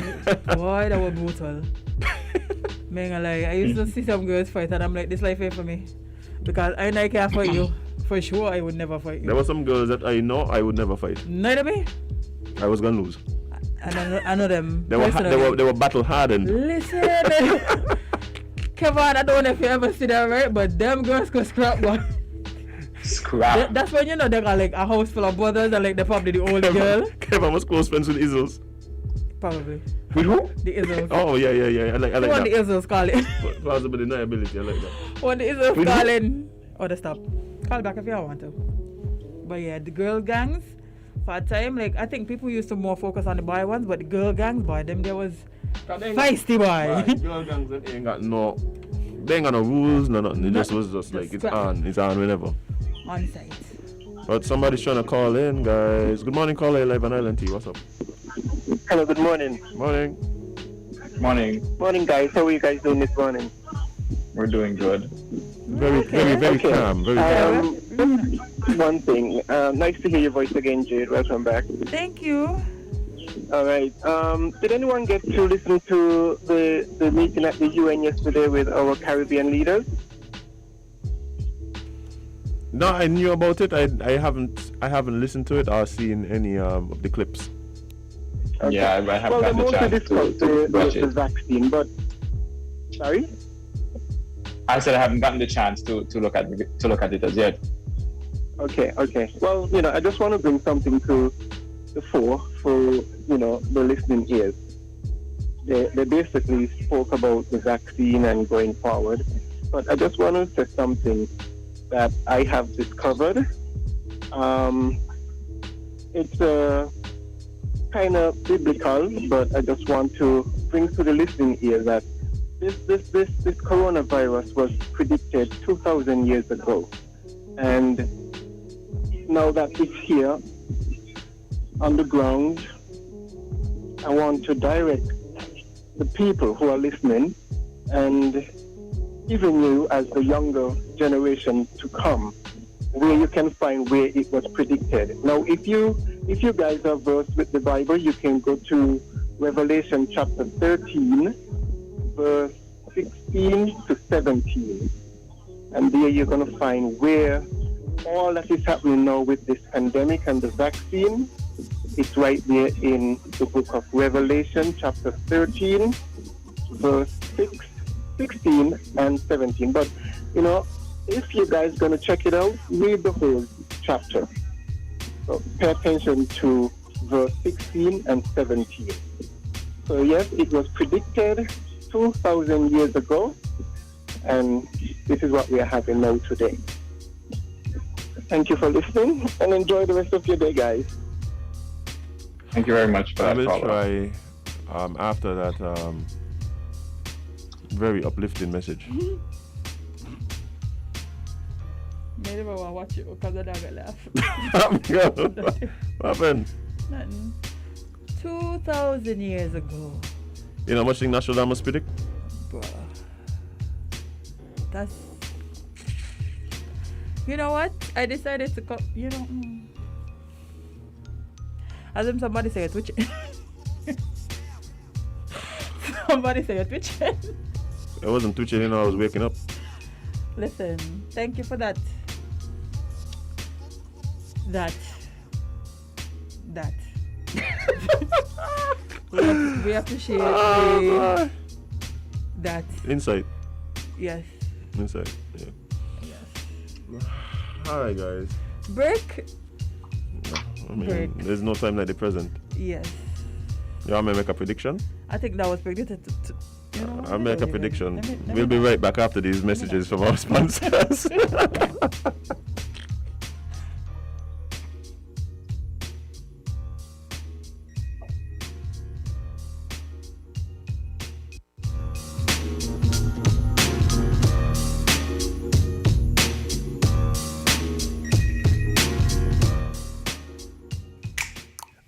boy, that were brutal. Man, like, I used to see some girls fight, and I'm like, this life ain't for me, because I know I can't fight you. For sure, I would never fight you. There were some girls that I know I would never fight. Neither me. I was gonna lose. I know them. They were battle hardened. Listen, Kevon, I don't know if you ever see that, right? But them girls could scrap, boy. Scrap. That's when you know they got like a house full of brothers and like they're probably the old girl. Kevon was close friends with Israels. Probably. With who? The Israels. Oh yeah. I like what that. the Israels call it? Plausible deniability. I like that. What the Israels calling? Oh, the stop. Call back if you want to. But yeah, the girl gangs. For a time, like I think people used to more focus on the boy ones, but the girl gangs, boy, them there was feisty, boy. Right, girl gangs they ain't got no rules, no nothing. It just was just like it's on whenever. on site. But somebody's trying to call in, guys. Good morning, caller live on Island T. What's up? Hello, good morning. Morning. Morning. Morning, guys. How are you guys doing this morning? We're doing good. Very calm. Very calm. Just one thing. Nice to hear your voice again, Jade. Welcome back. Thank you. All right. Did anyone get to listen to the meeting at the UN yesterday with our Caribbean leaders? No, I knew about it. I haven't listened to it or seen any of the clips. Okay. Yeah, I haven't well, had the chance discussed to watch the it. vaccine, but sorry. I said I haven't gotten the chance to look at it as yet. Okay. Well, I just want to bring something to the fore for the listening ears. They basically spoke about the vaccine and going forward, but I just want to say something that I have discovered. It's kind of biblical, but I just want to bring to the listening ear that this coronavirus was predicted 2,000 years ago, and now that it's here on the ground, I want to direct the people who are listening, and even you as the younger generation to come, where you can find where it was predicted. Now, if you guys are versed with the Bible, you can go to Revelation chapter 13, verse 16 to 17. And there you're going to find where all that is happening now with this pandemic and the vaccine. It's right there in the book of Revelation chapter 13, verse 16 and 17. But, if you guys going to check it out, read the whole chapter. So pay attention to verse 16 and 17. So yes, it was predicted 2,000 years ago, and this is what we are having now today. Thank you for listening, and enjoy the rest of your day, guys. Thank you very much for I that. will try after that very uplifting message. Maybe I want to watch it because I don't laugh. What happened? Nothing. 2,000 years ago. You know how much thing Nostradamus predict? Bruh. That's... You know what? I decided to come... Azem, somebody say you're twitching. Somebody say you're twitching. I wasn't twitching, I was waking up. Listen, thank you for that. we appreciate that. Insight. Yes. Insight. Yeah. Yes. Alright, guys. Break. Break. There's no time like the present. Yes. You want me to make a prediction? I think that was predicted to I'll make a prediction. We'll be right back after these messages from our sponsors.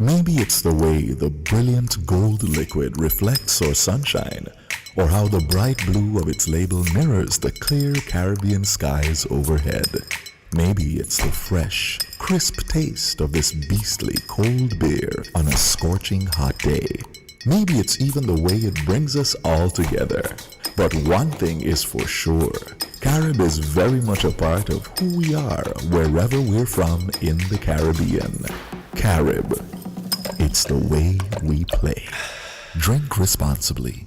Maybe it's the way the brilliant gold liquid reflects our sunshine, or how the bright blue of its label mirrors the clear Caribbean skies overhead. Maybe it's the fresh, crisp taste of this beastly cold beer on a scorching hot day. Maybe it's even the way it brings us all together. But one thing is for sure, Carib is very much a part of who we are wherever we're from in the Caribbean. Carib. It's the way we play. Drink responsibly.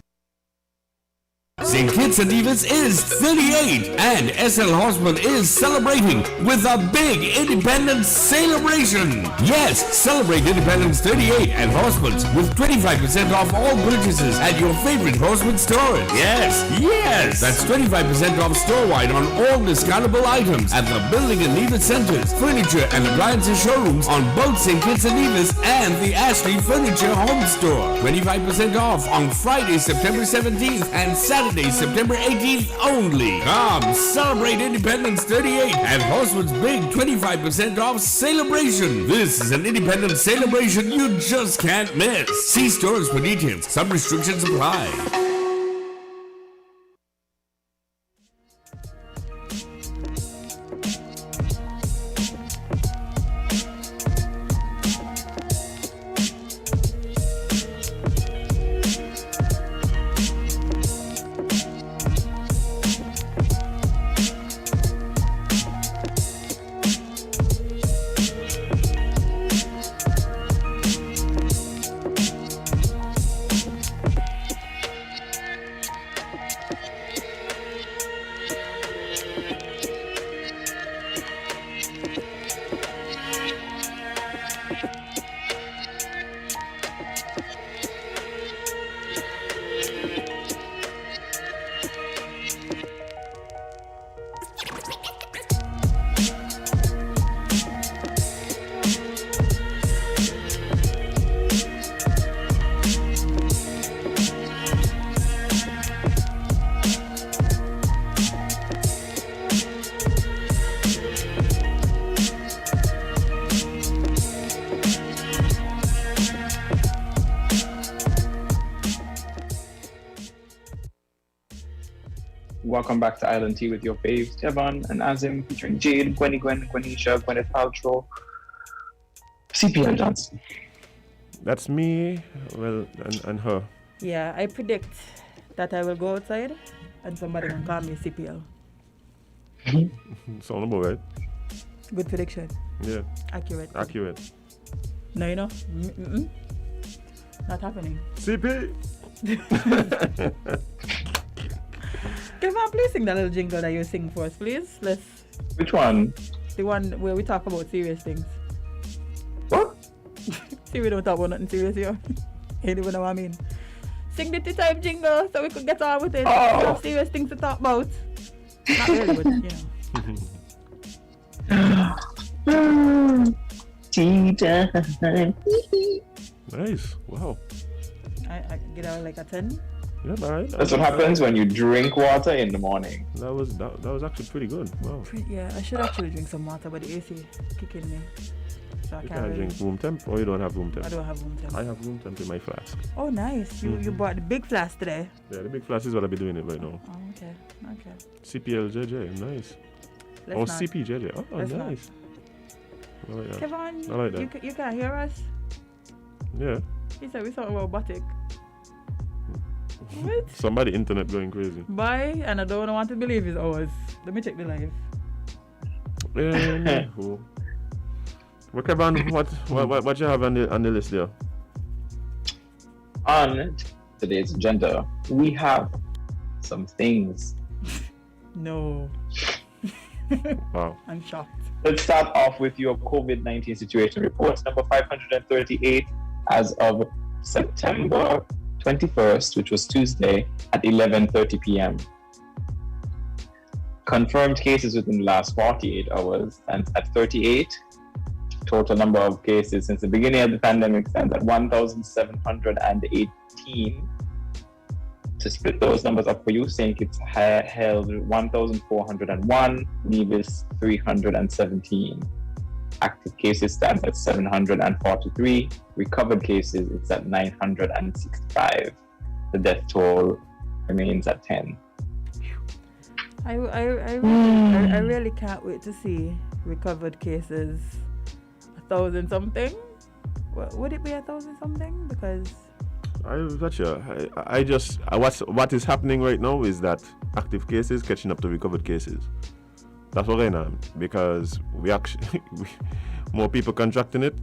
St Kitts and Nevis is 38 and SL Horseman is celebrating with a big Independence celebration. Yes, celebrate Independence 38 and Horseman's with 25% off all purchases at your favorite Horseman stores. Yes, that's 25% off store-wide on all discountable items at the Building and Nevis Centers, Furniture and Appliances showrooms on both St Kitts and Nevis and the Ashley Furniture Home Store. 25% off on Friday, September 17th and Saturday, Wednesday, September 18th only. Come celebrate Independence 38 at Horseman's big 25% off celebration. This is an independent celebration you just can't miss. See stores for details. Some restrictions apply. Welcome back to Island Tea with your faves, Kevon and Azem, featuring Jade, Gwenisha, Gwyneth Paltrow, CPL Johnson. That's me, well, and her. Yeah, I predict that I will go outside and somebody will call me CPL. Sound about right. Good prediction. Yeah. Accurate. No, you know? Not happening. CP! Kevon, please sing that little jingle that you sing for us, please. Which one? The one where we talk about serious things. What? See, we don't talk about nothing serious here. You know what I mean? Sing the tea time jingle so we could get on with it. We have serious things to talk about. Not really, but you know. Tea time. Nice. Wow. I get out like a 10. Yeah, alright. That's what happens when you drink water in the morning. That was actually pretty good. Wow. Yeah, I should actually drink some water, but the AC kicking me. So I You can't can't really. drink room temp, or you don't have room temp? I don't have room temp. I have room temp in my flask. Oh, nice. You bought the big flask today. Yeah, the big flask is what I'll be doing it right now. Oh, okay. CPL JJ, nice. Let's not. CP JJ, oh, Let's not. nice. I like that. Kevon, I like that. you can't hear us? Yeah. He said we talking about batik. What? Somebody internet going crazy. Bye, and I don't want to believe it's ours. Let me check the live. Cool. Well, Kevon, what you have on the list there? On today's agenda, we have some things. No. Wow. I'm shocked. Let's start off with your COVID-19 situation report, number 538, as of September 21st, which was Tuesday, at 11:30 p.m. Confirmed cases within the last 48 hours stands at 38. Total number of cases since the beginning of the pandemic stands at 1,718. To split those numbers up for you, St Kitts held 1,401, Nevis 317. Active cases stands at 743. Recovered cases is at 965. The death toll remains at 10. I really can't wait to see recovered cases 1,000 something. Would it be 1,000 something? Because what is happening right now is that active cases catching up to recovered cases. That's what's going on, because more people contracting it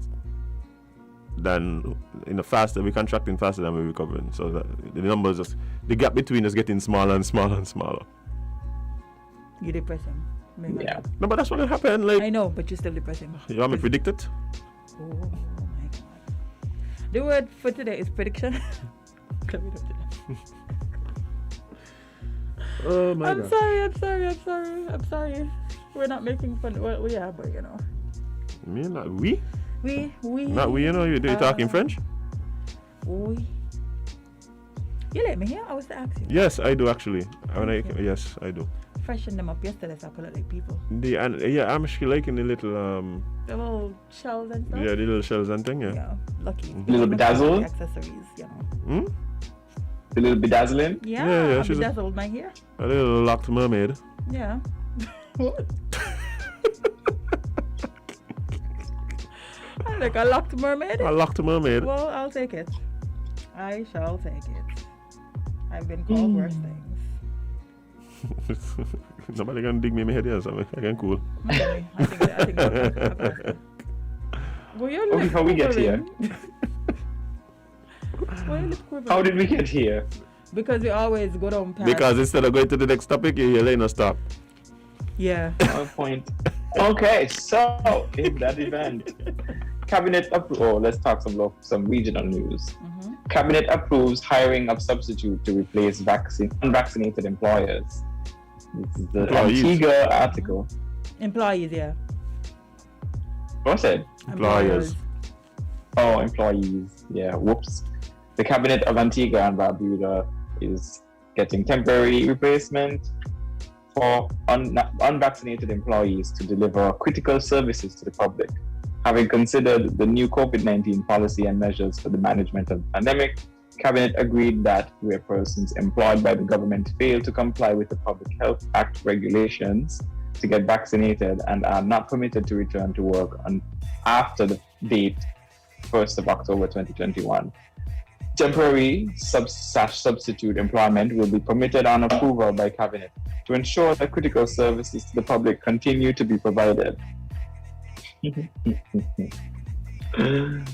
than faster. We're contracting faster than we're recovering. So that the numbers the gap between us getting smaller and smaller and smaller. you're depressing. Yeah. No, but that's what will happen. Like, I know, but you're still depressing. you want me to predict it? Oh my god. The word for today is prediction. Oh my I'm god. sorry. We're not making fun. Well, we are, but you know. Me? Not we? We. Not we, you know, you're talking French? We. You let me hear? I was to ask you. Yes, I do actually. Yes, I do. Freshen them up yesterday so I could look like people. I'm actually liking the little The little shells and stuff? yeah, the little shells and thing, yeah. Yeah, lucky. Little bedazzled? Accessories, you know. Hmm? A little bedazzling. Yeah, I she's bedazzled my hair. a little locked mermaid. Yeah. What? I like a locked mermaid. A locked mermaid. Well, I'll take it. I shall take it. I've been called worse things. Nobody gonna dig me in my head here, so I can cool. Okay, I think I'll pass it. Well, your lip Before we get here. Why your lip quivering? How did we get here? Because we always go down past. Because instead of going to the next topic, you're letting us stop. Yeah. On point. Okay, so in that event, let's talk some regional news. Mm-hmm. Cabinet approves hiring of substitute to replace unvaccinated employers. This is the Employees. Antigua article. Employees, yeah. What's it? Employers. Oh, employees. Yeah, whoops. The cabinet of Antigua and Barbuda is getting temporary replacement for unvaccinated employees to deliver critical services to the public. Having considered the new COVID-19 policy and measures for the management of the pandemic, Cabinet agreed that where persons employed by the government fail to comply with the Public Health Act regulations to get vaccinated and are not permitted to return to work after the date 1st of October 2021. Temporary substitute employment will be permitted on approval by Cabinet to ensure that critical services to the public continue to be provided. So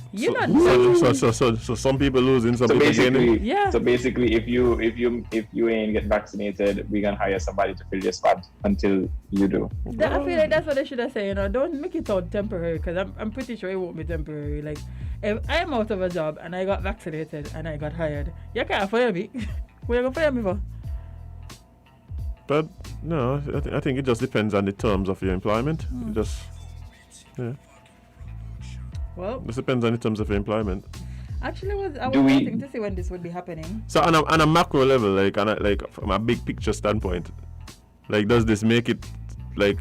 some people losing, some people gaining. Yeah. So basically, if you ain't get vaccinated, we gonna hire somebody to fill your spot until you do. I feel like that's what they should have said. You know, don't make it out temporary, because I'm pretty sure it won't be temporary. Like, if I'm out of a job and I got vaccinated and I got hired, you can't fire me. What are you gonna fire me for? But no, I think it just depends on the terms of your employment. Well, This depends on the terms of your employment. actually, I was waiting to see when this would be happening. So on a macro level, like from a big picture standpoint, like does this make it like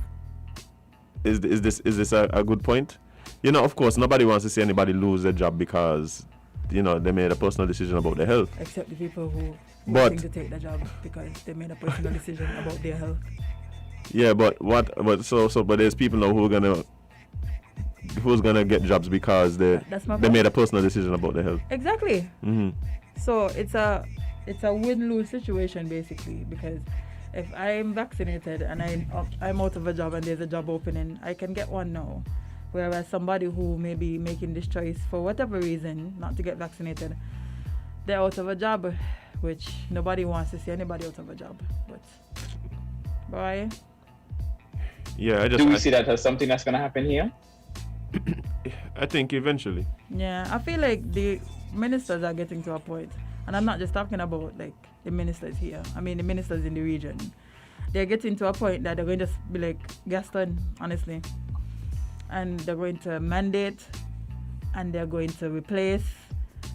is this a good point? You know, of course, nobody wants to see anybody lose their job because they made a personal decision about their health. Except the people who But- wanting to take the job because they made a personal decision about their health. Yeah, but there's people now who's gonna get jobs because That's my they point. made a personal decision about their health. Exactly. Mm-hmm. So it's a win-lose situation basically, because if I'm vaccinated and I'm out of a job and there's a job opening, I can get one now. Whereas somebody who may be making this choice for whatever reason not to get vaccinated, they're out of a job, which nobody wants to see anybody out of a job. But boy, Yeah, Do we see that as something that's gonna happen here? I think eventually. yeah, I feel like the ministers are getting to a point, and I'm not just talking about like the ministers here. I mean the ministers in the region. They're getting to a point that they're going to be like Gaston, honestly, and they're going to mandate, and they're going to replace,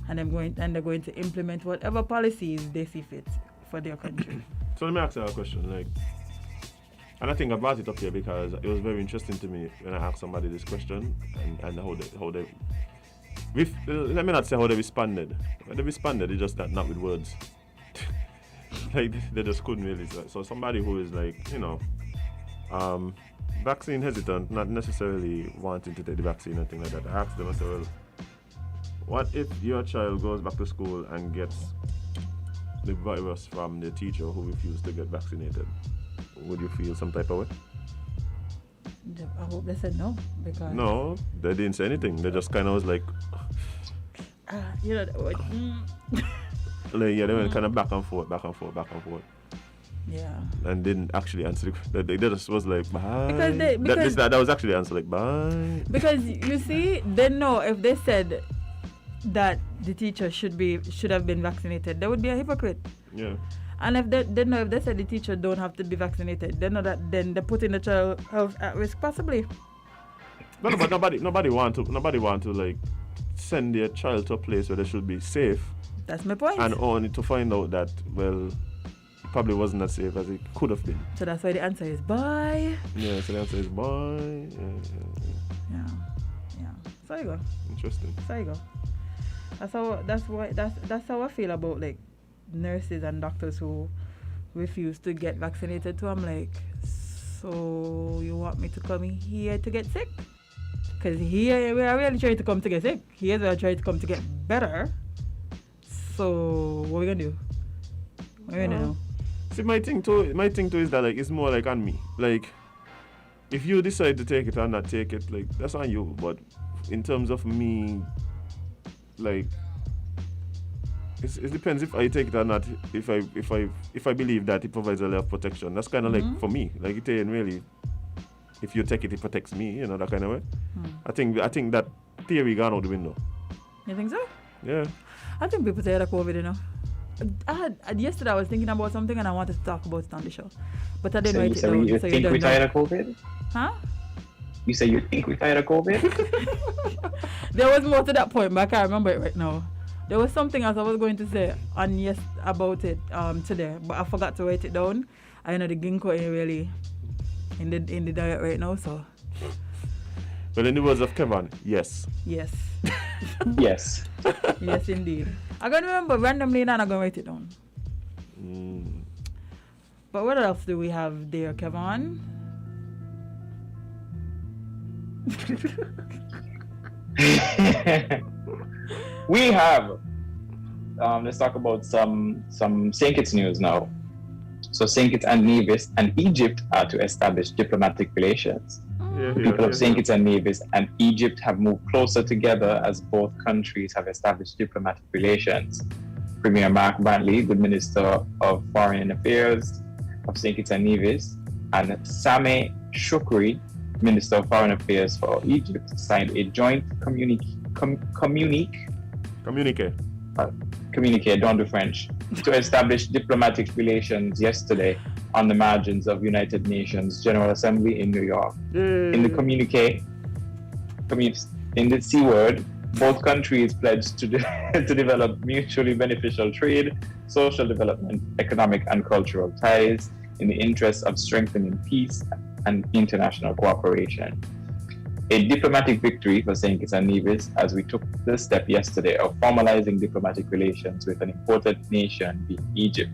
and they're going to implement whatever policies they see fit for their country. So let me ask you a question, and I think I brought it up here because it was very interesting to me when I asked somebody this question and let me not say how they responded. They responded, it's just that not with words. Like they just couldn't really. So somebody who is vaccine hesitant, not necessarily wanting to take the vaccine and things like that, I asked them, I said, well, what if your child goes back to school and gets the virus from the teacher who refused to get vaccinated? Would you feel some type of way? I hope they said no, because No, they didn't say anything. They just kind of was like, they went kind of back and forth, yeah. and didn't actually answer. They just was like, bye. Because that was actually answer like, bye. Because you see, they know if they said that the teacher should have been vaccinated, they would be a hypocrite. Yeah. And if they know if they said the teacher don't have to be vaccinated, they know that then they're putting the child health at risk possibly. No, but nobody want to like send their child to a place where they should be safe That's my point. And only to find out that, well, it probably wasn't as safe as it could have been. So that's why the answer is bye. Yeah, so the answer is bye. Yeah. So you go. Interesting. So you go. That's how I feel about like nurses and doctors who refuse to get vaccinated too. I'm like, so you want me to come here to get sick? Because here we are really trying to come to get sick. Here we are trying to come to get better. So what are we gonna do? What are we gonna do? See, my thing too is that like it's more like on me. Like, if you decide to take it or not take it, like that's on you. But in terms of me, like, it depends if I take it or not. If I believe that it provides a level of protection, that's kind of like for me. Like it ain't really. If you take it, it protects me. You know, that kind of way. I think that theory gone out the window. You think so? Yeah. I think people say that COVID, you know. Yesterday I was thinking about something and I wanted to talk about it on the show, but I didn't write it down. You So think you we're don't tired know. of COVID? Huh? You say you think we're tired of COVID? There was more to that point, but I can't remember it right now. There was something else I was going to say about it today, but I forgot to write it down. I know the ginkgo ain't really in the diet right now, so. Well, in the words of Kevon, yes. Yes. Yes. Yes, indeed. I'm going to remember randomly and I'm going to write it down. But what else do we have there, Kevon? We have. Let's talk about some St Kitts news now. So St Kitts and Nevis and Egypt are to establish diplomatic relations. The people of St Kitts and Nevis and Egypt have moved closer together as both countries have established diplomatic relations. Premier Mark Brantley, the Minister of Foreign Affairs of St Kitts and Nevis, and Sameh Shoukry, Minister of Foreign Affairs for Egypt, signed a joint communique, don't do French, to establish diplomatic relations yesterday on the margins of United Nations General Assembly in New York. In the communique, in the C word, both countries pledged to develop mutually beneficial trade, social development, economic and cultural ties in the interest of strengthening peace and international cooperation. A diplomatic victory for St. Kitts and Nevis as we took the step yesterday of formalizing diplomatic relations with an important nation, being Egypt.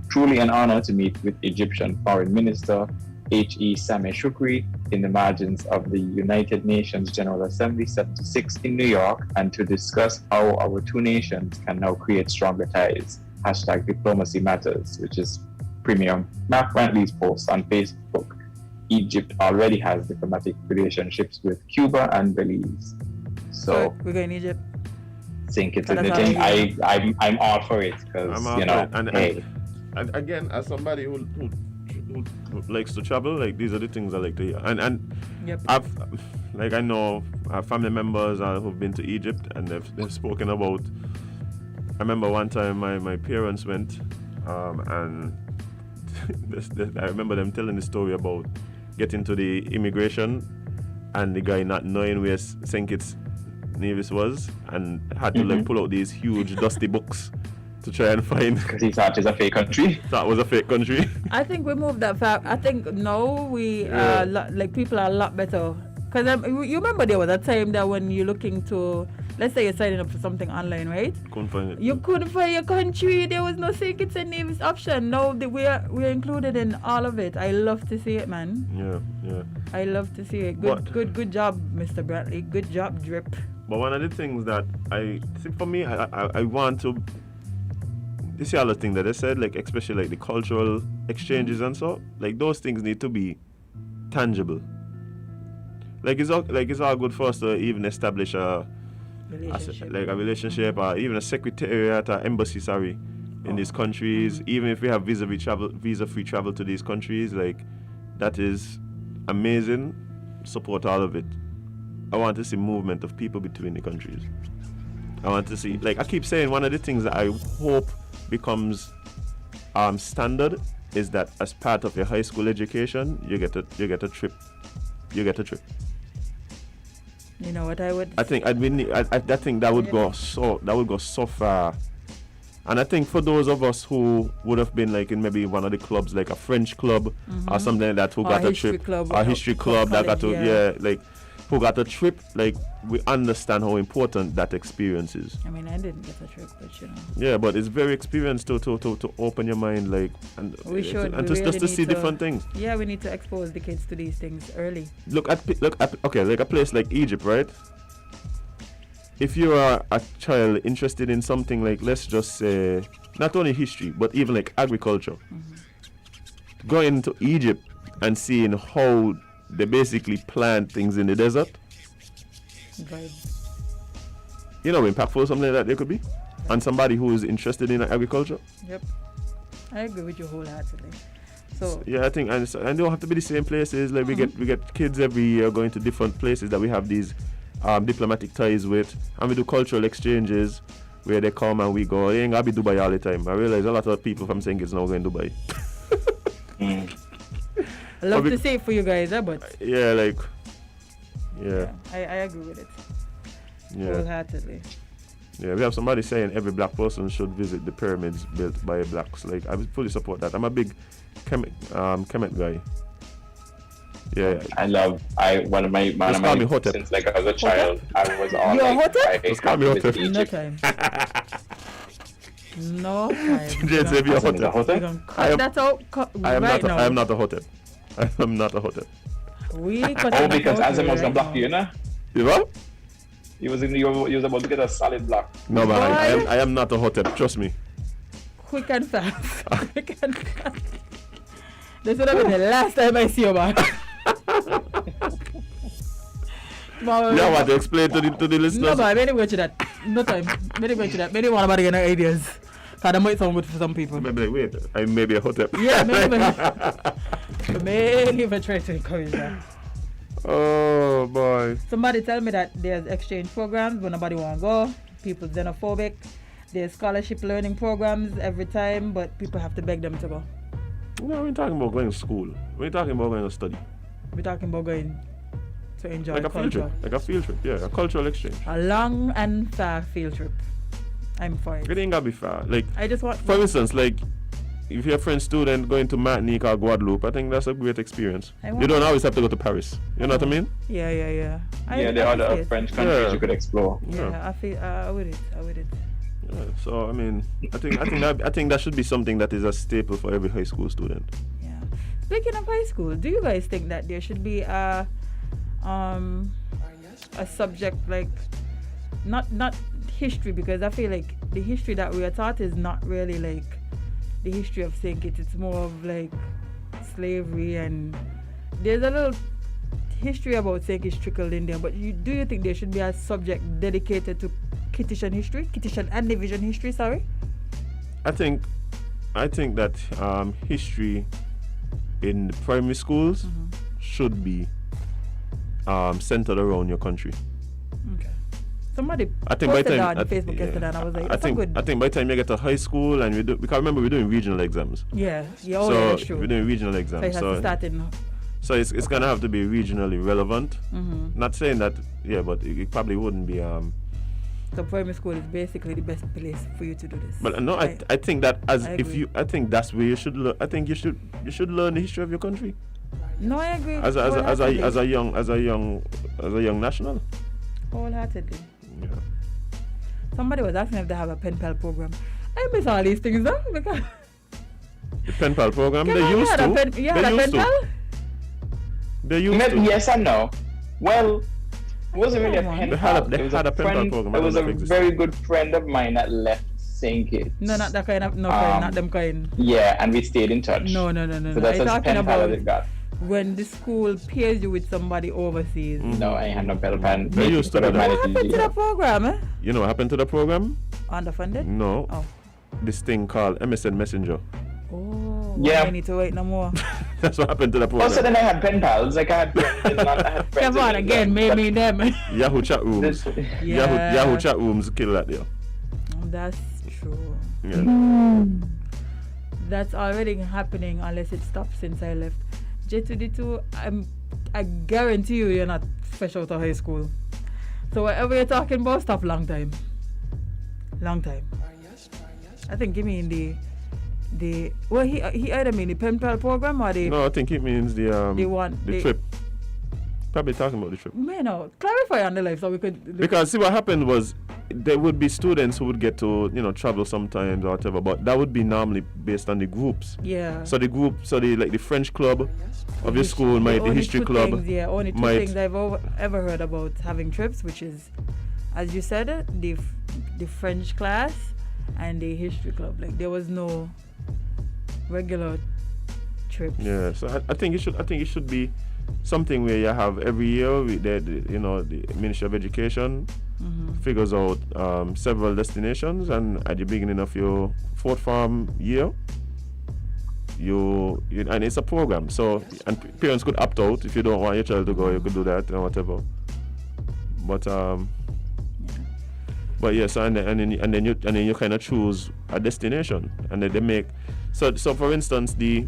Truly an honor to meet with Egyptian Foreign Minister H.E. Sameh Shoukry in the margins of the United Nations General Assembly 76 in New York and to discuss how our two nations can now create stronger ties. #Diplomacy Matters, which is Premier Mark Brantley's post on Facebook. Egypt already has diplomatic relationships with Cuba and Belize. So we're going to Egypt. Think it's a thing. I'm all for it because you know. And again, as somebody who likes to travel, like these are the things I like to hear. And yep. I know family members who've been to Egypt and they've spoken about. I remember one time my parents went, and I remember them telling the story about getting to the immigration and the guy not knowing where St. Kitts Nevis was and had to like pull out these huge dusty books to try and find. Because he thought it was a fake country. That was a fake country. I think we moved that far. I think now like people are a lot better. Because you remember there was a time that when you're looking to, let's say you're signing up for something online, right? Couldn't find it. You couldn't find your country. There was no St. Kitts and Nevis option. Now we're included in all of it. I love to see it, man. Yeah. I love to see it. Good job, Mr. Brantley. Good job, Drip. But one of the things that I think for me, I want to. This is the other thing that I said, like especially like the cultural exchanges and so, like those things need to be tangible. Like it's all good for us to even establish a relationship or even a secretariat or embassy, in these countries. Even if we have visa-free travel to these countries, like that is amazing. Support all of it. I want to see movement of people between the countries. I want to see, like I keep saying, one of the things that I hope becomes standard is that as part of your high school education, you get a trip. You know what I would? I think that would go so far And I think for those of us who would have been like in maybe one of the clubs, like a French club or something like that, who got a trip, or a history club that got to, like, who got a trip, like, we understand how important that experience is. I mean, I didn't get a trip, but you know. Yeah, but it's very experienced to open your mind, like, and just to see different things. Yeah, we need to expose the kids to these things early. Look at okay, like a place like Egypt, right? If you are a child interested in something like, let's just say, not only history, but even like agriculture, going to Egypt and seeing how they basically plant things in the desert, you know how impactful something like that they could be? And somebody who is interested in agriculture? Yep. I agree with you wholeheartedly. So yeah, I think, and they don't have to be the same places. Like we get kids every year going to different places that we have these diplomatic ties with, and we do cultural exchanges where they come and we go. They ain't gotta be Dubai all the time. I realize a lot of people from St Kitts now going to Dubai. I love to say it for you guys, but yeah, like I agree with it. Yeah. Wholeheartedly. Yeah, we have somebody saying every black person should visit the pyramids built by blacks. Like, I would fully support that. I'm a big Kemet guy. Yeah. One of my since like I was a child, I was on. You're Hotep? Just call me Hotep. No time. No time. Jade said you're Hotep. I am not a Hotep. I am not a Hotep. Because Azem was gonna block you, know? You what? He was about to get a solid block. No, man, I am not a Hotep. Trust me. Quick and fast. Quick and fast. This would have been the last time I see you back. Yeah, what to explain to the listeners? No, but I'm going to that. No time. I'm going to that. Maybe one about getting ideas. Because that might sound good for some people. Maybe like, wait, I may be a Hotep. Yeah, maybe if I try to encourage that. Oh boy. Somebody tell me that there's exchange programs when nobody want to go. People xenophobic. There's scholarship learning programs every time, but people have to beg them to go. No, we're talking about going to school. We're talking about going to study. We're talking about going to enjoy like a culture. field trip. Like a field trip, yeah, a cultural exchange. A long and far field trip. I'm for it. It ain't gotta be far. Like, I just want. For instance, like, if you're a French student going to Martinique or Guadeloupe, I think that's a great experience. You don't always have to go to Paris. You know what I mean? Yeah. There are other French countries you could explore. Yeah, I feel with it. Yeah, so I mean, I think that should be something that is a staple for every high school student. Yeah. Speaking of high school, do you guys think that there should be a subject like not history, because I feel like the history that we are taught is not really like the history of St. Kitts. It's more of like slavery, and there's a little history about St. Kitts trickled in there. But do you think there should be a subject dedicated to Kittish and Nevis history? Sorry. I think that history in primary schools should be centered around your country. Okay. Somebody posted that on Facebook yesterday, and I was like, I think by the time you get to high school, and because remember we're doing regional exams. Yeah, that's true. We're doing regional exams. So it's gonna have to be regionally relevant. Not saying that, but it probably wouldn't be. So primary school is basically the best place for you to do this. But no, I think that I think that's where you should learn. I think you should learn the history of your country. No, I agree. As a young national. Wholeheartedly. Yeah. Somebody was asking if they have a pen pal program. I miss all these things though, because the pen pal program, they used to. They used to. Yes and no. Well, it wasn't really a pen pal. They had a pen pal program. It was a very good friend of mine that left St. Kitts. No, not that kind of friend, not them kind. Yeah, and we stayed in touch. No. So that's as pen pal as it got. When the school pairs you with somebody overseas. No, I ain't had no pen pal. They used to do that. What happened to the program, eh? You know what happened to the program? Underfunded? No. Oh. This thing called MSN Messenger. Oh, yeah. I need to wait no more. That's what happened to the program. Also, then I had pen pals. Like I had friends. Kevon again, maybe them. Yahoo chat rooms. Yahoo chat rooms kill that deal. That's true. Yeah. That's already happening unless it stops since I left. J2D2, I guarantee you're not fresh out of high school. So whatever you're talking about, stop long time. I think you mean well, he either mean the pen pal program or the No, I think it means the trip. Probably talking about the trip. Man, no, clarify on the life so we could. Because see what happened was there would be students who would get to travel sometimes or whatever, but that would be normally based on the groups. Yeah. So the like the French club of your school might the history club. Only two things I've ever heard about having trips, which is, as you said, the French class and the history club. Like there was no regular trips. Yeah. So I think it should be something where you have every year the Ministry of Education figures out several destinations, and at the beginning of your fourth form year you and it's a program, so and parents could opt out. If you don't want your child to go, you could do that or whatever, but yes, and then you kind of choose a destination, and then they make so for instance the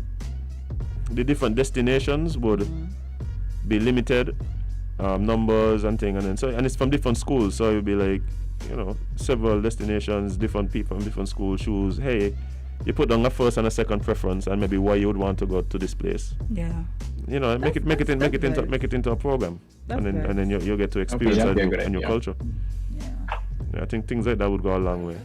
different destinations would be limited numbers and thing, and it's from different schools, so it would be like several destinations, different people from different schools choose. Hey, you put down a first and a second preference, and maybe why you would want to go to this place. Yeah. Make it into a program, and then you get to experience a new culture. Yeah. I think things like that would go a long way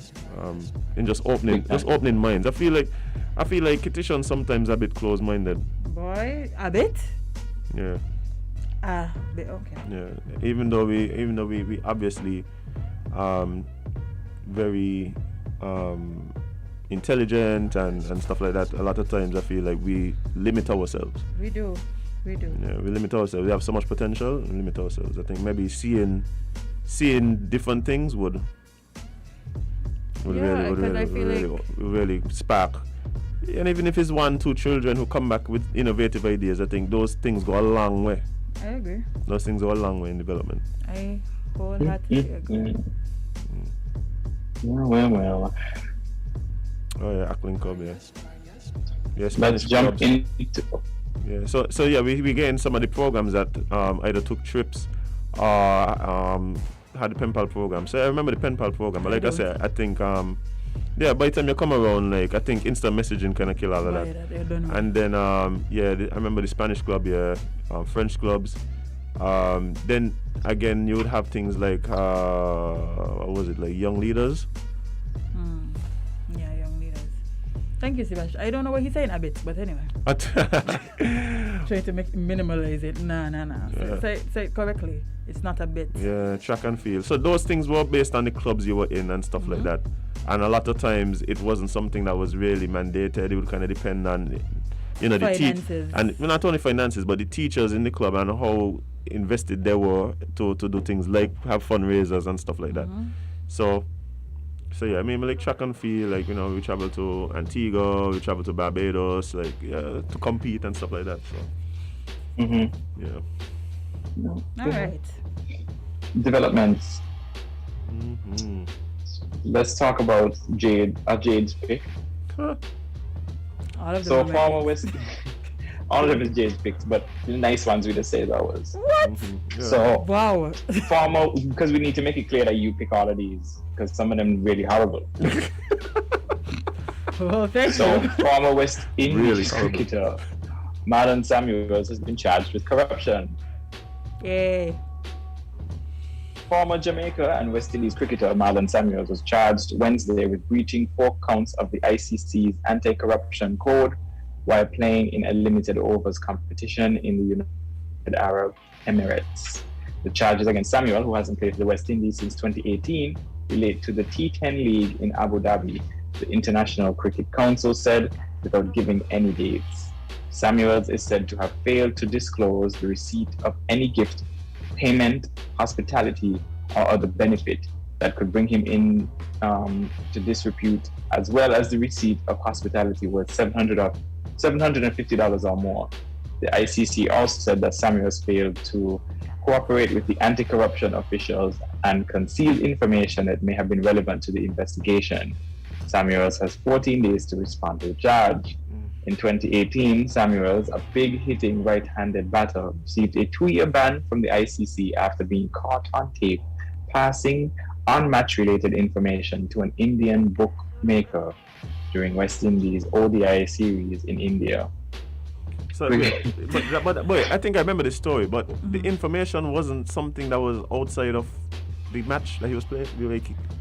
in just opening minds. I feel like Kitishon sometimes a bit closed-minded. Boy, a bit. Yeah. Okay. Yeah. Even though we obviously very intelligent and stuff like that, a lot of times I feel like we limit ourselves. We do. Yeah, we limit ourselves. We have so much potential and limit ourselves. I think maybe seeing different things would really spark. And even if it's 1-2 children who come back with innovative ideas, I think those things go a long way. I agree. Those things go a long way in development. I wholeheartedly agree. Well. Oh yeah, Ackling Club, yeah. Yes, Let's jump into. Yeah, so yeah, we getting some of the programs that either took trips or had the pen pal program. So I remember the pen pal program, but like I said, I think by the time you come around, like I think instant messaging kind of kill all of that. And then I remember the Spanish club, French clubs. Then again, you would have things like what was it, like young leaders. Yeah, young leaders. Thank you, Sebastian. I don't know what he's saying a bit, but anyway. Trying to minimalize it. Nah. Yeah. Say it correctly. It's not a bit. Yeah, track and field. So those things were based on the clubs you were in and stuff like that. And a lot of times it wasn't something that was really mandated. It would kind of depend on, the finances. And not only finances, but the teachers in the club and how invested they were to do things like have fundraisers and stuff like that. So yeah, I mean, like track and field, like we travel to Antigua, we travel to Barbados, like to compete and stuff like that. So yeah. All right. Developments. Let's talk about Jade. Jade's pick. All of them. So former West. All of them is Jade's picks, but the nice ones we just say that was. What? Yeah. So wow. Former, because we need to make it clear that you pick all of these, because some of them really horrible. Well, thank So you. former West Indies Really cricketer Marlon Samuels has been charged with corruption. Yay. Former Jamaica and West Indies cricketer Marlon Samuels was charged Wednesday with breaching 4 counts of the ICC's anti-corruption code while playing in a limited overs competition in the United Arab Emirates. The charges against Samuel, who hasn't played for the West Indies since 2018, relate to the T10 League in Abu Dhabi, the International Cricket Council said, without giving any dates. Samuels is said to have failed to disclose the receipt of any gift, payment, hospitality, or other benefit that could bring him in to disrepute, as well as the receipt of hospitality worth $750 or more. The ICC also said that Samuels failed to cooperate with the anti-corruption officials and concealed information that may have been relevant to the investigation. Samuels has 14 days to respond to the charge. In 2018, Samuels, a big-hitting right-handed batter, received a 2-year ban from the ICC after being caught on tape passing on match-related information to an Indian book maker during West Indies ODI series in India. So, but I think I remember the story, but the information wasn't something that was outside of the match that he was playing.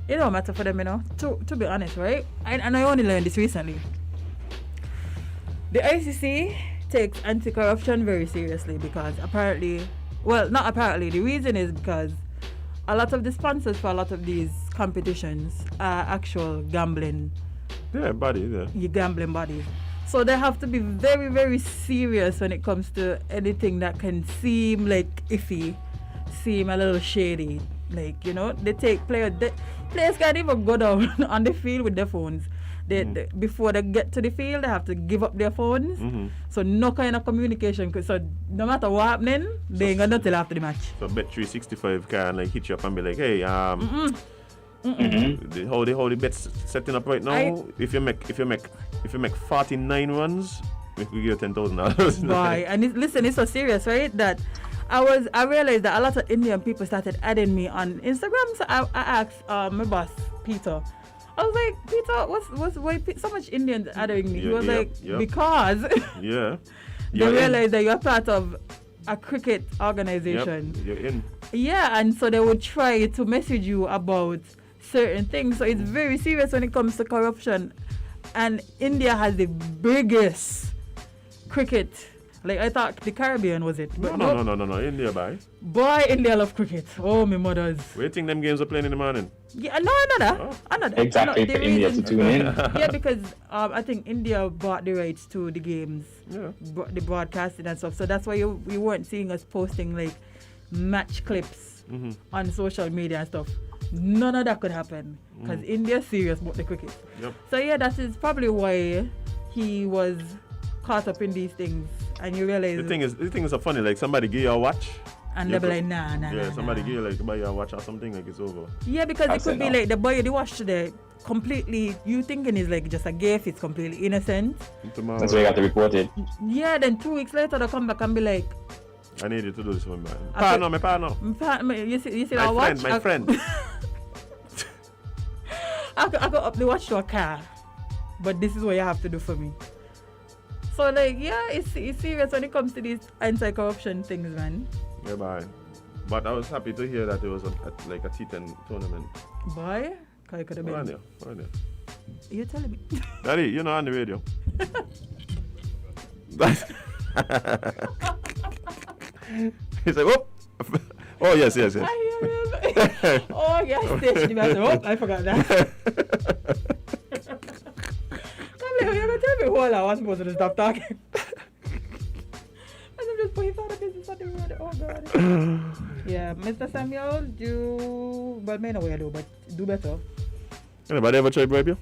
It don't matter for them, you know. To be honest, right? And I only learned this recently. The ICC takes anti-corruption very seriously because apparently, well, not apparently, the reason is because a lot of the sponsors for a lot of these competitions are actual gambling. Yeah, bodies, yeah. Your gambling bodies. So they have to be very, very serious when it comes to anything that can seem like iffy, seem a little shady. Like, you know, they take players can't even go down on the field with their phones. They, before they get to the field, they have to give up their phones. So no kind of communication. So no matter what happening, they ain't gonna tell after the match. So Bet365 can like hit you up and be like, hey, how the bet's setting up right now? If you make 49 runs, we could give you $10,000. Boy, and listen, it's so serious, right? That I realized that a lot of Indian people started adding me on Instagram. So I asked my boss Peter. I was like, Peter, why so much Indians adding me? He was because they realized that you're part of a cricket organization. You're in. Yeah, and so they would try to message you about certain things. So it's very serious when it comes to corruption. And India has the biggest cricket. Like, I thought the Caribbean was it. But no. India, Boy, India love cricket. Oh, my mothers. Where do you think them games are playing in the morning? Yeah, another. Exactly, for India to tune in. Yeah, because I think India bought the rights to the games, the broadcasting and stuff. So that's why you weren't seeing us posting like match clips on social media and stuff. None of that could happen because India's serious about the cricket. So yeah, that is probably why he was caught up in these things. And you realize the thing is so funny. Like somebody give you a watch, and they'll be like, nah. Yeah, somebody give you like buy you a watch or something, like it's over. Yeah, because it could be like the boy the watch today completely. You thinking is like just a gift. It's completely innocent. Tomorrow, that's why you got to report it. Yeah, then 2 weeks later they come back and be like, I need you to do this for me, man. My partner. You see that watch? My friend. I could up the watch to a car, but this is what you have to do for me. So like, yeah, it's serious when it comes to these anti-corruption things, man. Yeah, bye. But I was happy to hear that it was like a T10 tournament. Boy, I could have been. Right there. You're telling me? Daddy, you're not on the radio. He's like, whoop. Oh, yes. I hear him. Oh, yes, station master. Oh, I forgot that. You're going to tell me who I was supposed to stop talking. I'm just putting out of business on the road. Oh, God. Yeah, Mr. Samuel, but may know what you do, but do better. Anybody ever try bribe you?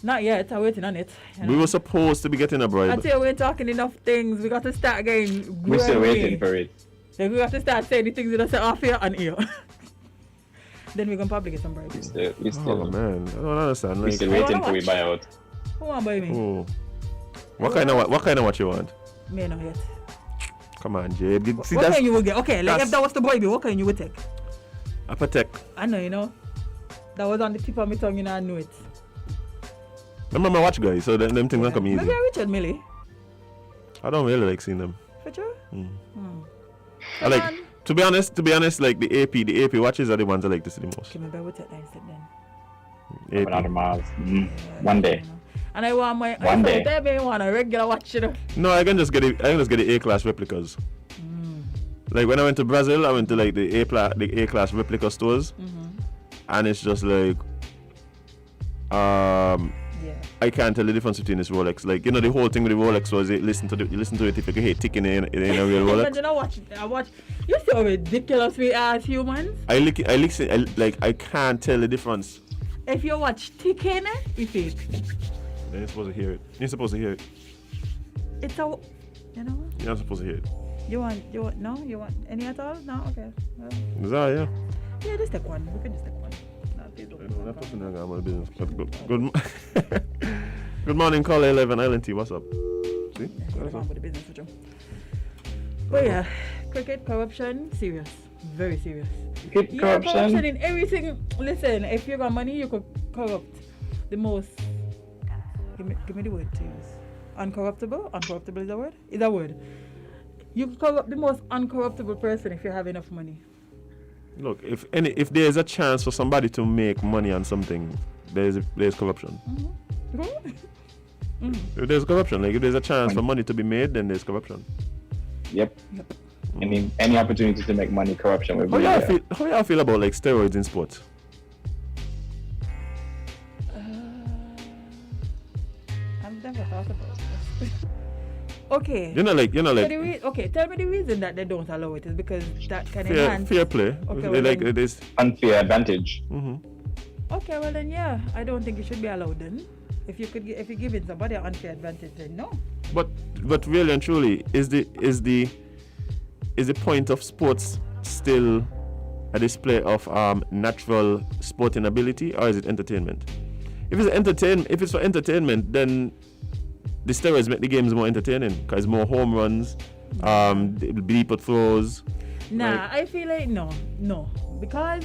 Not yet. I'm waiting on it. We were supposed to be getting a bribe. Until we're talking enough things, we got to start again. We're still waiting for it. Then we got to start saying the things that I say off here and here. Then we're going to probably get some bribes. We still, oh, man. I don't understand. We're still waiting for we buy out. Who want to buy me? Oh. What kind of watch you want? Me not yet. Come on, Jade. See, what kind you will get? Okay, like if that was the boy, what kind you would take? A Patek. I know, you know. That was on the tip of my tongue, you know, I knew it. Remember my watch guy, so them things don't come easy. Maybe Richard Millie. I don't really like seeing them. For sure? I like, to be honest, like the AP watches are the ones I like to see the most. Okay, maybe I would take that instead then. AP. Another miles. One day. And I want my one day. I want a regular watch, you know. No, I can just get the A-class replicas. Like when I went to Brazil, I went to like the A-class replica stores, and it's just like, I can't tell the difference between this Rolex. Like, you know, the whole thing with the Rolex was you listen to it if you can hear ticking in a real Rolex. I watch. You're so ridiculous, we as humans. I listen. I can't tell the difference. If you watch ticking, if it. Then you're supposed to hear it. It's a, you know. You're not supposed to hear it. You want any at all? No, okay. Well, is that, yeah? Yeah, just take one. We can just take one. Good morning, caller 11 Island T. What's up? See? But yeah, cricket corruption, serious, very serious. Corruption in everything. Listen, if you got money, you could corrupt the most Give me the word to use. Uncorruptible? Uncorruptible is a word? Is a word. You can corrupt the most uncorruptible person if you have enough money. Look, if there's a chance for somebody to make money on something, there's corruption. If there's corruption, like if there's a chance for money to be made, then there's corruption. Yep. I mean, any opportunity to make money, corruption will be there. How y'all feel about like steroids in sports? I've never thought about this. Okay. You're not like. Okay, tell me the reason that they don't allow it is because that can enhance. Fair play. Okay, well like then, it is unfair advantage. Okay, well then yeah, I don't think it should be allowed then. If you're giving somebody an unfair advantage, then no. But really and truly, is the point of sports still a display of natural sporting ability, or is it entertainment? If it's for entertainment, then the steroids make the games more entertaining because more home runs, deeper throws. Nah, I feel like no, because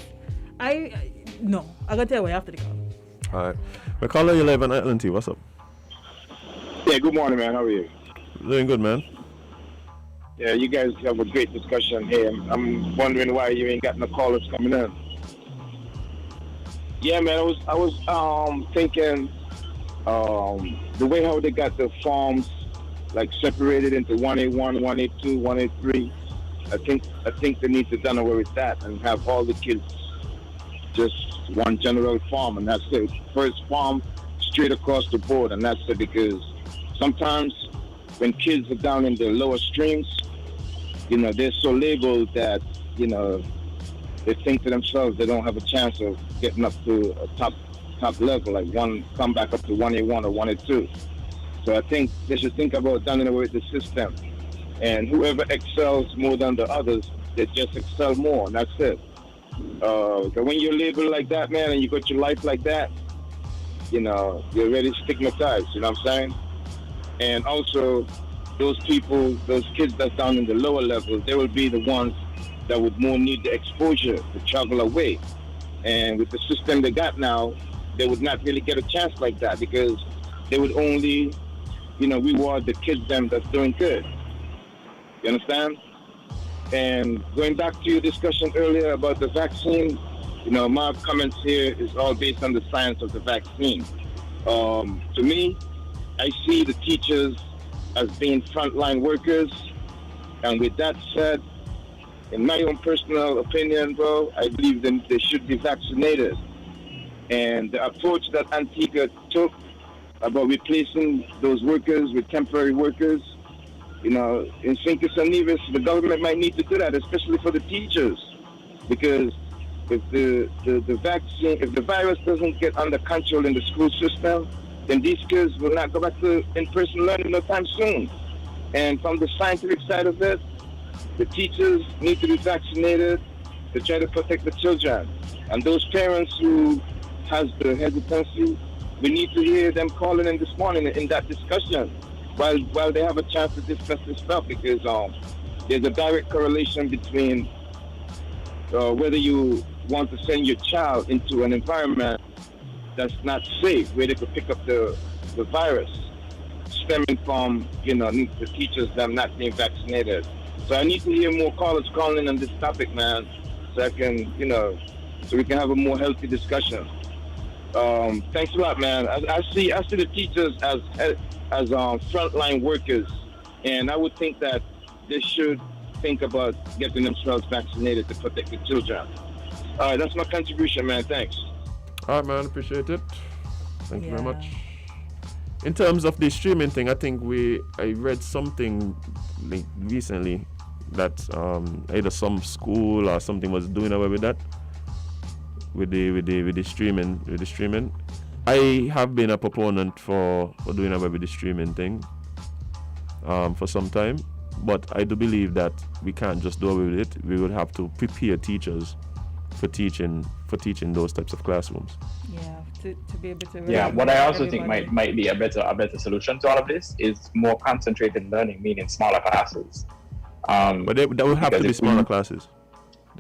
I gotta tell you after the call. All right, we call you live on Island T. What's up? Yeah, good morning, man. How are you? Doing good, man. Yeah, you guys have a great discussion here. I'm wondering why you ain't got no callers coming in. Yeah, man, I was thinking the way how they got the farms like separated into 1A1, 1A2, 1A3. I think they need to done away with that and have all the kids just one general farm, and that's it. First farm straight across the board, and that's it. Because sometimes when kids are down in the lower streams, they're so labeled that they think to themselves they don't have a chance of getting up to a top level, like come back up to 1A1 or 1A2. So I think they should think about done away with the system, and whoever excels more than the others, they just excel more, and that's it. When you're labeled like that, man, and you got your life like that, you're already stigmatized, you know what I'm saying? And also, those kids that's down in the lower levels, they will be the ones that would more need the exposure to travel away. And with the system they got now, they would not really get a chance like that because they would only, reward the kids that's doing good. You understand? And going back to your discussion earlier about the vaccine, my comments here is all based on the science of the vaccine. To me, I see the teachers as being frontline workers. And with that said, in my own personal opinion, bro, I believe they should be vaccinated. And the approach that Antigua took about replacing those workers with temporary workers, in St Kitts and Nevis, the government might need to do that, especially for the teachers, because if the virus doesn't get under control in the school system, then these kids will not go back to in-person learning no time soon. And from the scientific side of it, the teachers need to be vaccinated to try to protect the children. And those parents who has the hesitancy, we need to hear them calling in this morning in that discussion while they have a chance to discuss this stuff, because there's a direct correlation between whether you want to send your child into an environment that's not safe, where they could pick up the virus stemming from, the teachers them not being vaccinated. So I need to hear more callers calling in on this topic, man, so I can, so we can have a more healthy discussion. Thanks a lot, man. I see the teachers as frontline workers, and I would think that they should think about getting themselves vaccinated to protect the children. All right, that's my contribution, man. Thanks. All right, man. Appreciate it. Thank you very much. In terms of the streaming thing, I think I read something recently that either some school or something was doing away with that, with the streaming. I have been a proponent for doing away with the streaming thing for some time, but I do believe that we can't just do away with it. We would have to prepare teachers for teaching those types of classrooms. Yeah, to be able to. Yeah, what I also think might be a better solution to all of this is more concentrated learning, meaning smaller classes. But that would have to be smaller classes.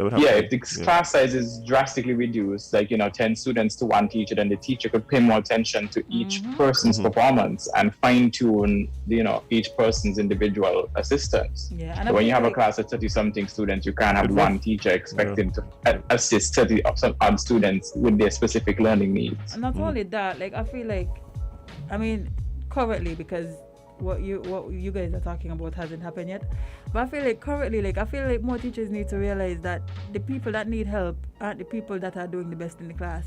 If the class size is drastically reduced, like 10 students to one teacher, then the teacher could pay more attention to each person's performance and fine tune each person's individual assistance. Yeah, and so when you have a class of 30-something students, you can't have one teacher expecting to assist 30 odd students with their specific learning needs. And not only that, like I feel like, I mean, currently, because what you guys are talking about hasn't happened yet, but I feel like currently, like I feel like more teachers need to realize that the people that need help aren't the people that are doing the best in the class.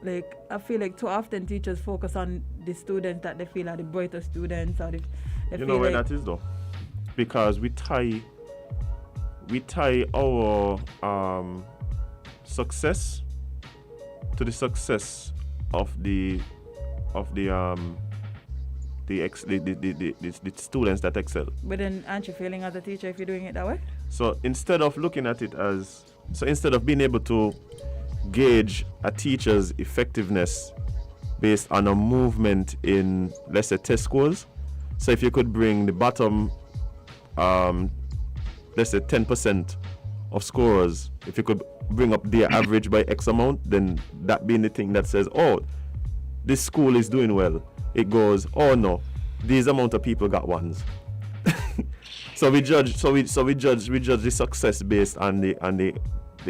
Like I feel like too often teachers focus on the students that they feel are the brighter students, or you know where that is though, because we tie our success to the success of the students that excel. But then aren't you failing as a teacher if you're doing it that way? So instead of looking at it as, instead of being able to gauge a teacher's effectiveness based on a movement in, let's say, test scores, so if you could bring the bottom, let's say 10% of scorers, if you could bring up their average by X amount, then that being the thing that says, oh, this school is doing well. It goes, oh no, these amount of people got ones. So we judge the success based on the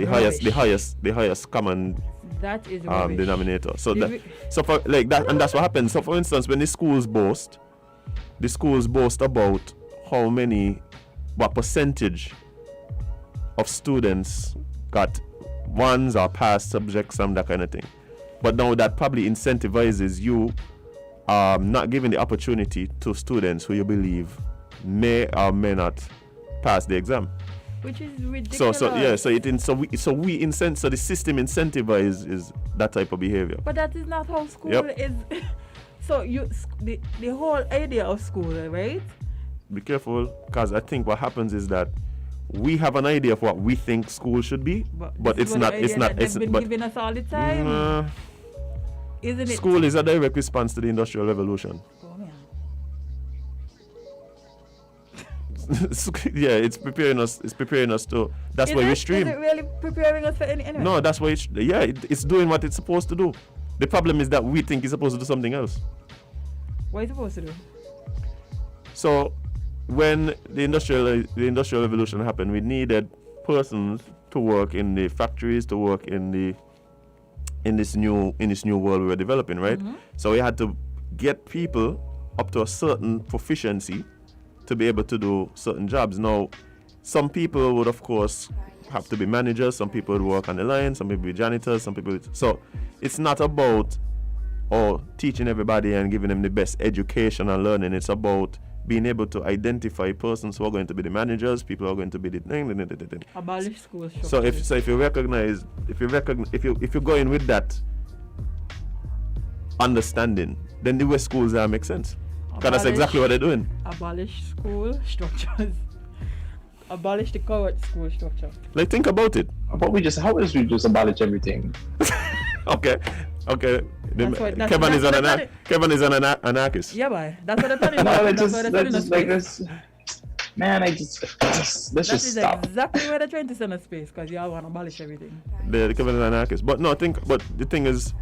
highest common that is denominator. So for like that, and that's what happens. So for instance, when the schools boast about what percentage of students got ones or passed subjects, some that kind of thing. But now that probably incentivizes you not giving the opportunity to students who you believe may or may not pass the exam. Which is ridiculous. So the system incentivizes that type of behavior. But that is not how school is. So the whole idea of school, right? Be careful, because I think what happens is that we have an idea of what we think school should be, but it's not. It's not. It's been giving us all the time. Isn't it? School is a direct response to the Industrial Revolution. Oh, man. Yeah, it's preparing us. It's preparing us to. That's why we stream. Is it really preparing us for anything? No, that's why. It's doing what it's supposed to do. The problem is that we think it's supposed to do something else. What are you supposed to do? So, when the industrial revolution happened, we needed persons to work in the factories, to work in this new world we were developing, right? Mm-hmm. So we had to get people up to a certain proficiency to be able to do certain jobs. Now, some people would, of course, have to be managers. Some people would work on the line. Some people would be janitors. Some people would... So it's not about teaching everybody and giving them the best education and learning. It's about being able to identify persons who are going to be the managers, people who are going to be the abolish school structure. So if you go in with that understanding, then the way schools are make sense. Because that's exactly what they're doing. Abolish school structures. Abolish the current school structure. Like, think about it. How we just abolish everything? Okay. Kevon is an anarchist. Yeah, boy. That's what they're telling let's just stop. That's exactly where they're trying to send us space, because y'all want to abolish everything. Kevon is an anarchist. But the thing is,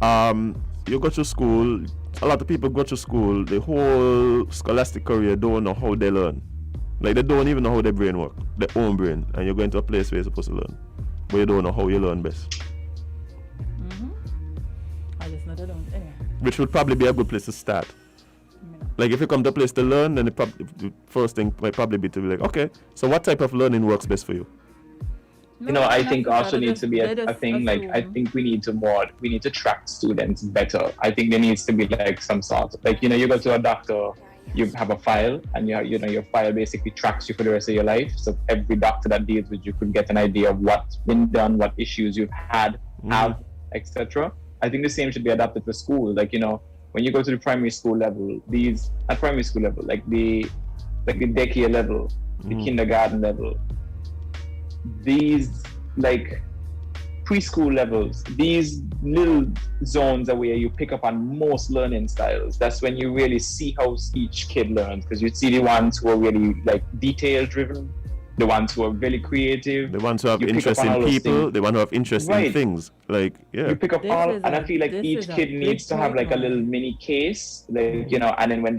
you go to school, a lot of people go to school, the whole scholastic career don't know how they learn. Like, they don't even know how their brain works, their own brain, and you're going to a place where you're supposed to learn, but you don't know how you learn best. I just know they don't. Anyway. Which would probably be a good place to start. Like, if you come to a place to learn, then the first thing might probably be to be like, okay, so what type of learning works best for you? I think also needs to be a thing. Like, I think we need to track students better. I think there needs to be like some sort of, like, you go to a doctor, you have a file, and your file basically tracks you for the rest of your life. So every doctor that deals with you could get an idea of what's been done, what issues you've had, have, etc. I think the same should be adapted to school. Like, when you go to the primary school level, like the daycare level, the kindergarten level, these like preschool levels, these little zones are where you pick up on most learning styles. That's when you really see how each kid learns, because you see the ones who are really like detail driven the ones who are really creative. The ones who have You pick interest up on in all those people, things. the one who have interest in Right. things. Like, yeah. You pick up This all, is and I a- feel like this each is a kid big needs to have like a point, little man. mini case, like, you know, and then when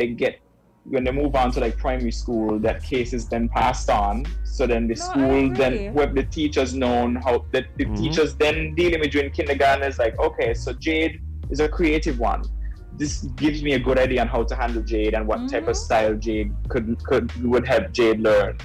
they move on to like primary school, that case is then passed on. So then the No, I school, agree. then where the teachers known how the teachers then dealing with you in kindergarten is like, okay, so Jade is a creative one. This gives me a good idea on how to handle Jade and what type of style Jade would help Jade learn.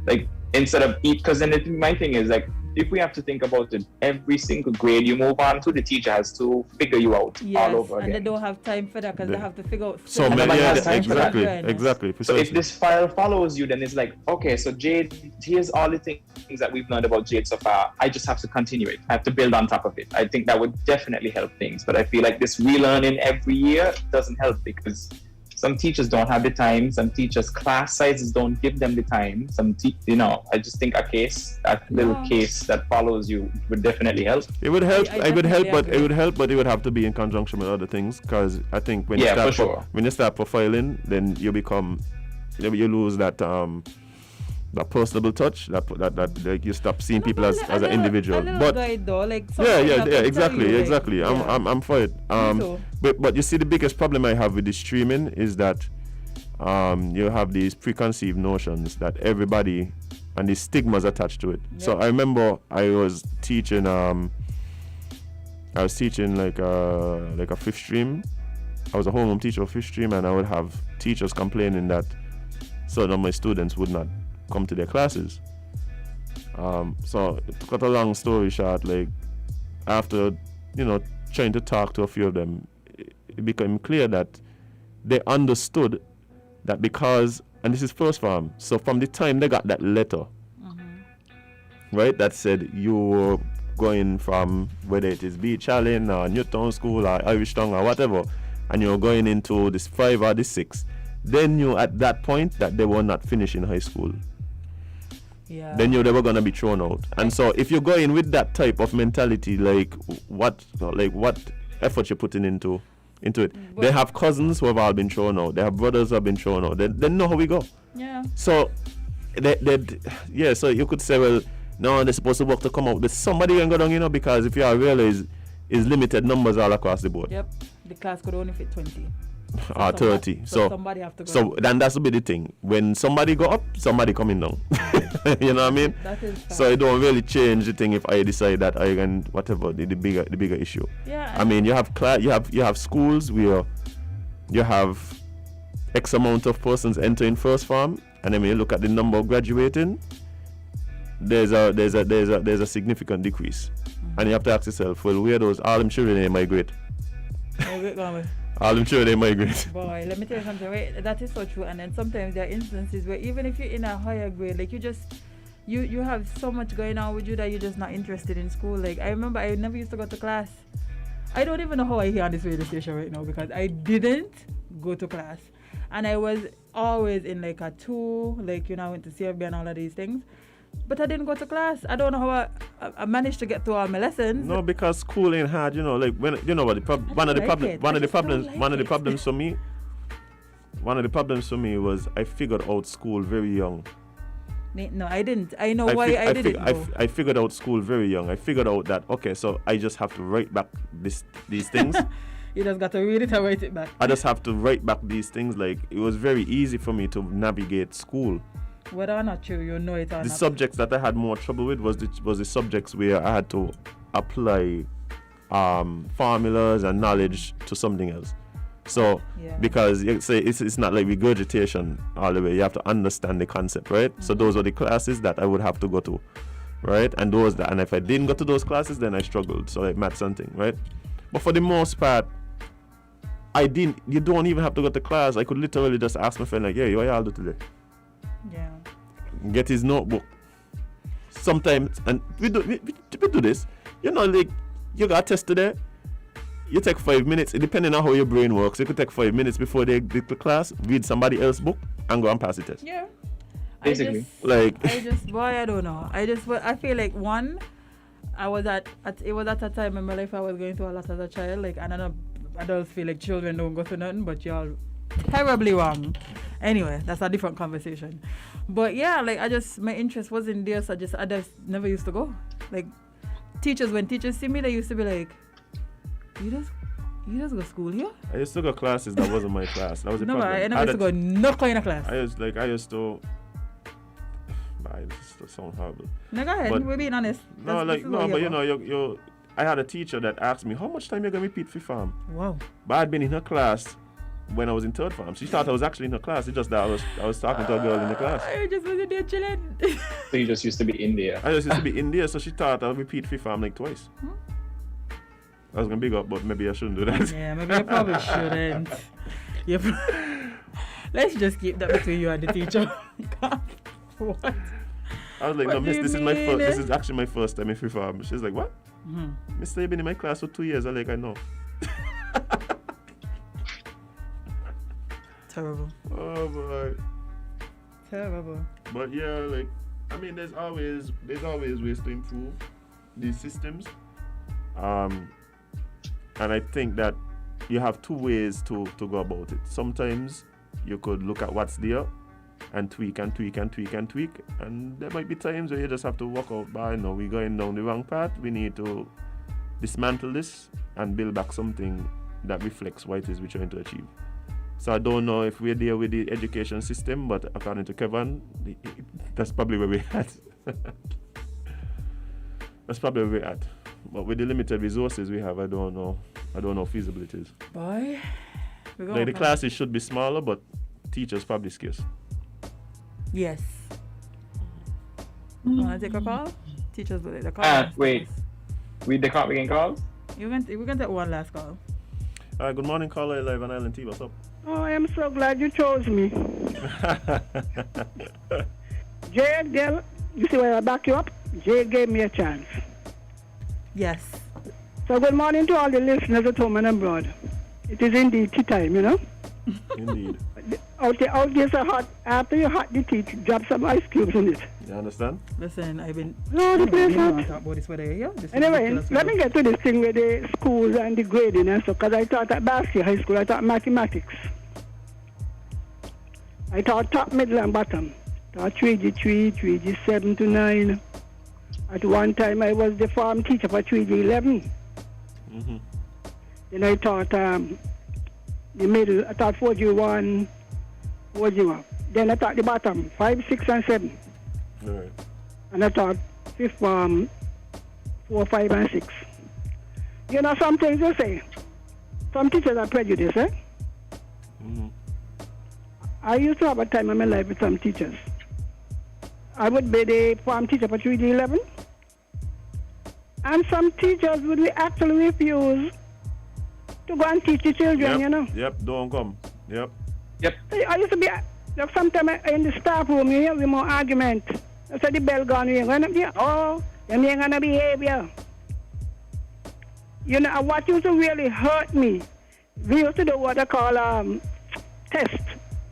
Like instead of because then my thing is like, if we have to think about it, every single grade you move on to, the teacher has to figure you out all over and they again. don't have time for that because they have to figure out. So And many, nobody has yeah, time for that. exactly. So Precisely. if this file follows you, then it's like, okay, so Jade, here's all the things that we've learned about Jade so far. I just have to continue it. I have to build on top of it. I think that would definitely help things. But I feel like this relearning every year doesn't help because some teachers don't have the time. Some teachers' class sizes don't give them the time. I just think a little case that follows you would definitely help. It would help. I It would help, but definitely it would help, but it would have to be in conjunction with other things. Because I think when Yeah, for sure. when you start profiling, then you lose that that personable touch. That like you stop seeing people as an individual. But guide though, like exactly. I'm for it. But you see, the biggest problem I have with the streaming is that you have these preconceived notions that everybody and these stigmas attached to it. So I remember I was teaching like a fifth stream. I was a homeroom teacher of fifth stream, and I would have teachers complaining that certain of my students would not come to their classes. So to cut a long story short, like after trying to talk to a few of them, it became clear that they understood that because, and this is first farm, so from the time they got that letter, right, that said you were going from whether it is Beach Allen or Newtown School or Irish Town or whatever, and you're going into this 5 or the 6, they knew at that point that they were not finishing high school. They knew they were gonna be thrown out. And so if you go in with that type of mentality, like what effort you're putting into it. They have cousins who have all been thrown out. They have brothers who have been thrown out. They know how we go. Yeah. So so you could say, well, no, they're supposed to work to come out. But somebody can go down, because if you are realize is limited numbers all across the board. Yep. The class could only fit 20. Or 30. So somebody have to go. So then that's the thing. When somebody go up, somebody coming down. You know what I mean? That is fine. So it don't really change the thing if I decide that I can whatever the bigger issue. Yeah. I mean, you have schools where you have X amount of persons entering first farm, and then when you look at the number of graduating, there's a significant decrease. And you have to ask yourself, well, where those all them children they migrate? All them children they migrate. Boy, let me tell you something. Right? That is so true. And then sometimes there are instances where even if you're in a higher grade, like you have so much going on with you that you're just not interested in school. Like I remember I never used to go to class. I don't even know how I hear on this radio station right now because I didn't go to class. And I was always in like a 2, like I went to CFB and all of these things. But I didn't go to class. I don't know how I managed to get through all my lessons. No, because school ain't hard, like when what one of the problems for me was I figured out school very young. No, I didn't. I know why I didn't go. I figured out school very young. I figured out that okay, so I just have to write back these things. You just got to read it and write it back. I just have to write back these things. Like it was very easy for me to navigate school. Whether or not true, you know it or not. The subjects that I had more trouble with was the subjects where I had to apply formulas and knowledge to something else. So because you say it's not like regurgitation all the way. You have to understand the concept, right? So those are the classes that I would have to go to, right? And if I didn't go to those classes, then I struggled. So like maths and thing, right? But for the most part, you don't even have to go to class. I could literally just ask my friend like, "Yeah, what y'all do today?" Yeah. Get his notebook. Sometimes, and we do this. Like you got a test today. You take 5 minutes, depending on how your brain works. You could take 5 minutes before the class, read somebody else's book, and go and pass the test. Yeah. Basically. I don't know. I feel like one, it was at a time in my life I was going through a lot as a child. Like, and I know adults feel like children don't go through nothing, but y'all terribly wrong. Anyway, that's a different conversation. But yeah, like my interest was in there, so I just never used to go. Like when teachers see me, they used to be like, you just go to school here? I used to go classes that wasn't my class. That was the No, problem. I never used to go no kind of class. I used to. It just sounds horrible. No, go ahead. But We're being honest. but you know, you. I had a teacher that asked me, how much time you gonna repeat fifth form? Wow. But I'd been in her class when I was in third form. She thought I was actually in her class. It's just that I was talking to a girl in the class. I just wasn't there chilling. So you just used to be in there. I just used to be in there, so she thought I'd repeat fifth form like twice. I was gonna big up, but maybe I shouldn't do that. Yeah, maybe I probably shouldn't. Let's just keep that between you and the teacher. What? I was like, What no, do miss, you this is my mean? first. This is actually my first time in fifth form. She's like, what? Mister, you've been in my class for 2 years. I'm like, I know. Terrible. Oh boy. Terrible. But yeah, like, I mean, there's always ways to improve these systems. And I think that you have two ways to go about it. Sometimes you could look at what's there and tweak and tweak and tweak and tweak. And there might be times where you just have to walk out by, no, we're going down the wrong path. We need to dismantle this and build back something that reflects what it is we're trying to achieve. So I don't know if we're there with the education system, but according to Kevon, that's probably where we're at. That's probably where we're at. But with the limited resources we have, I don't know feasibility is. Boy, Like the classes should be smaller, but teachers probably scarce. Yes. Wanna take a call? Teachers will take the call. Wait. They can't begin calls? We're gonna take one last call. All right, good morning, caller live on Island T. What's up? Oh, I am so glad you chose me. Jade, girl, you see where I back you up? Jade gave me a chance. Yes. So good morning to all the listeners at home and abroad. It is indeed tea time, you know? Indeed. Out there so hot. After you hot the tea, drop some ice cubes in it. You understand? Listen, I've been. No, the place hot. Talk about this weather here. This is Anyway, ridiculous let me weather. get to this thing with the schools and the grading and stuff, because I taught at Basque High School, I taught mathematics. I taught top, middle, and bottom. Taught 3G3, 3G 7 to 9. At one time, I was the form teacher for 3G 11. Mm-hmm. Then I taught the middle, I taught 4G 1, 4G 1. Then I taught the bottom, 5, 6, and 7. All right. And I taught fifth form, 4, 5, and 6. You know, some things you say, some teachers are prejudiced, eh? Mm-hmm. I used to have a time in my life with some teachers. I would be the form teacher for 3D 11. And some teachers would actually refuse to go and teach the children, you know. Yep, don't come. Yep. I used to be, like, sometimes in the staff room, you hear more argument. I said the bell gone, we ain't going to be, them ain't going to behavior. You know, what used to really hurt me, we used to do what I call test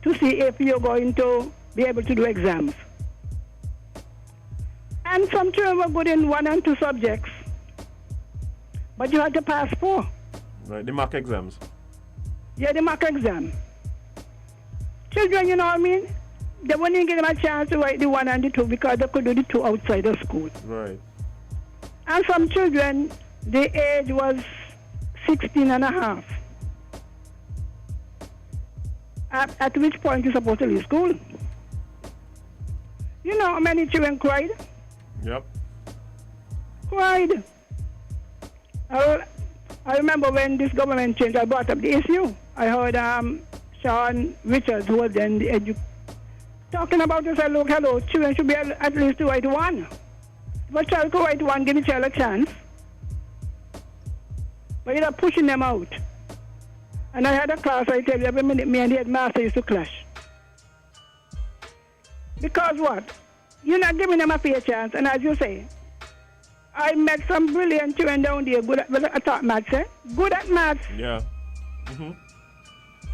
to see if you're going to be able to do exams. And some children were good in 1 and 2 subjects, but you had to pass 4. Right, the mock exams. Yeah, the mock exam. Children, you know what I mean? They wouldn't even give them a chance to write the 1 and the 2 because they could do the 2 outside of school. Right. And some children, the age was 16 and a half. At which point you're supposed to leave school. You know how many children cried? Yep. Cried. I remember when this government changed, I brought up the issue. I heard Sean Richards, who was then the talking about this. I said, look, hello, children should be at least to write 1. If a child could write 1, give the child a chance. But you're not pushing them out. And I had a class, I tell you, every minute me and the headmaster used to clash. Because what? You're not giving them a fair chance. And as you say, I met some brilliant children down there, good at, I taught maths, eh? Good at maths. Yeah. Mm-hmm.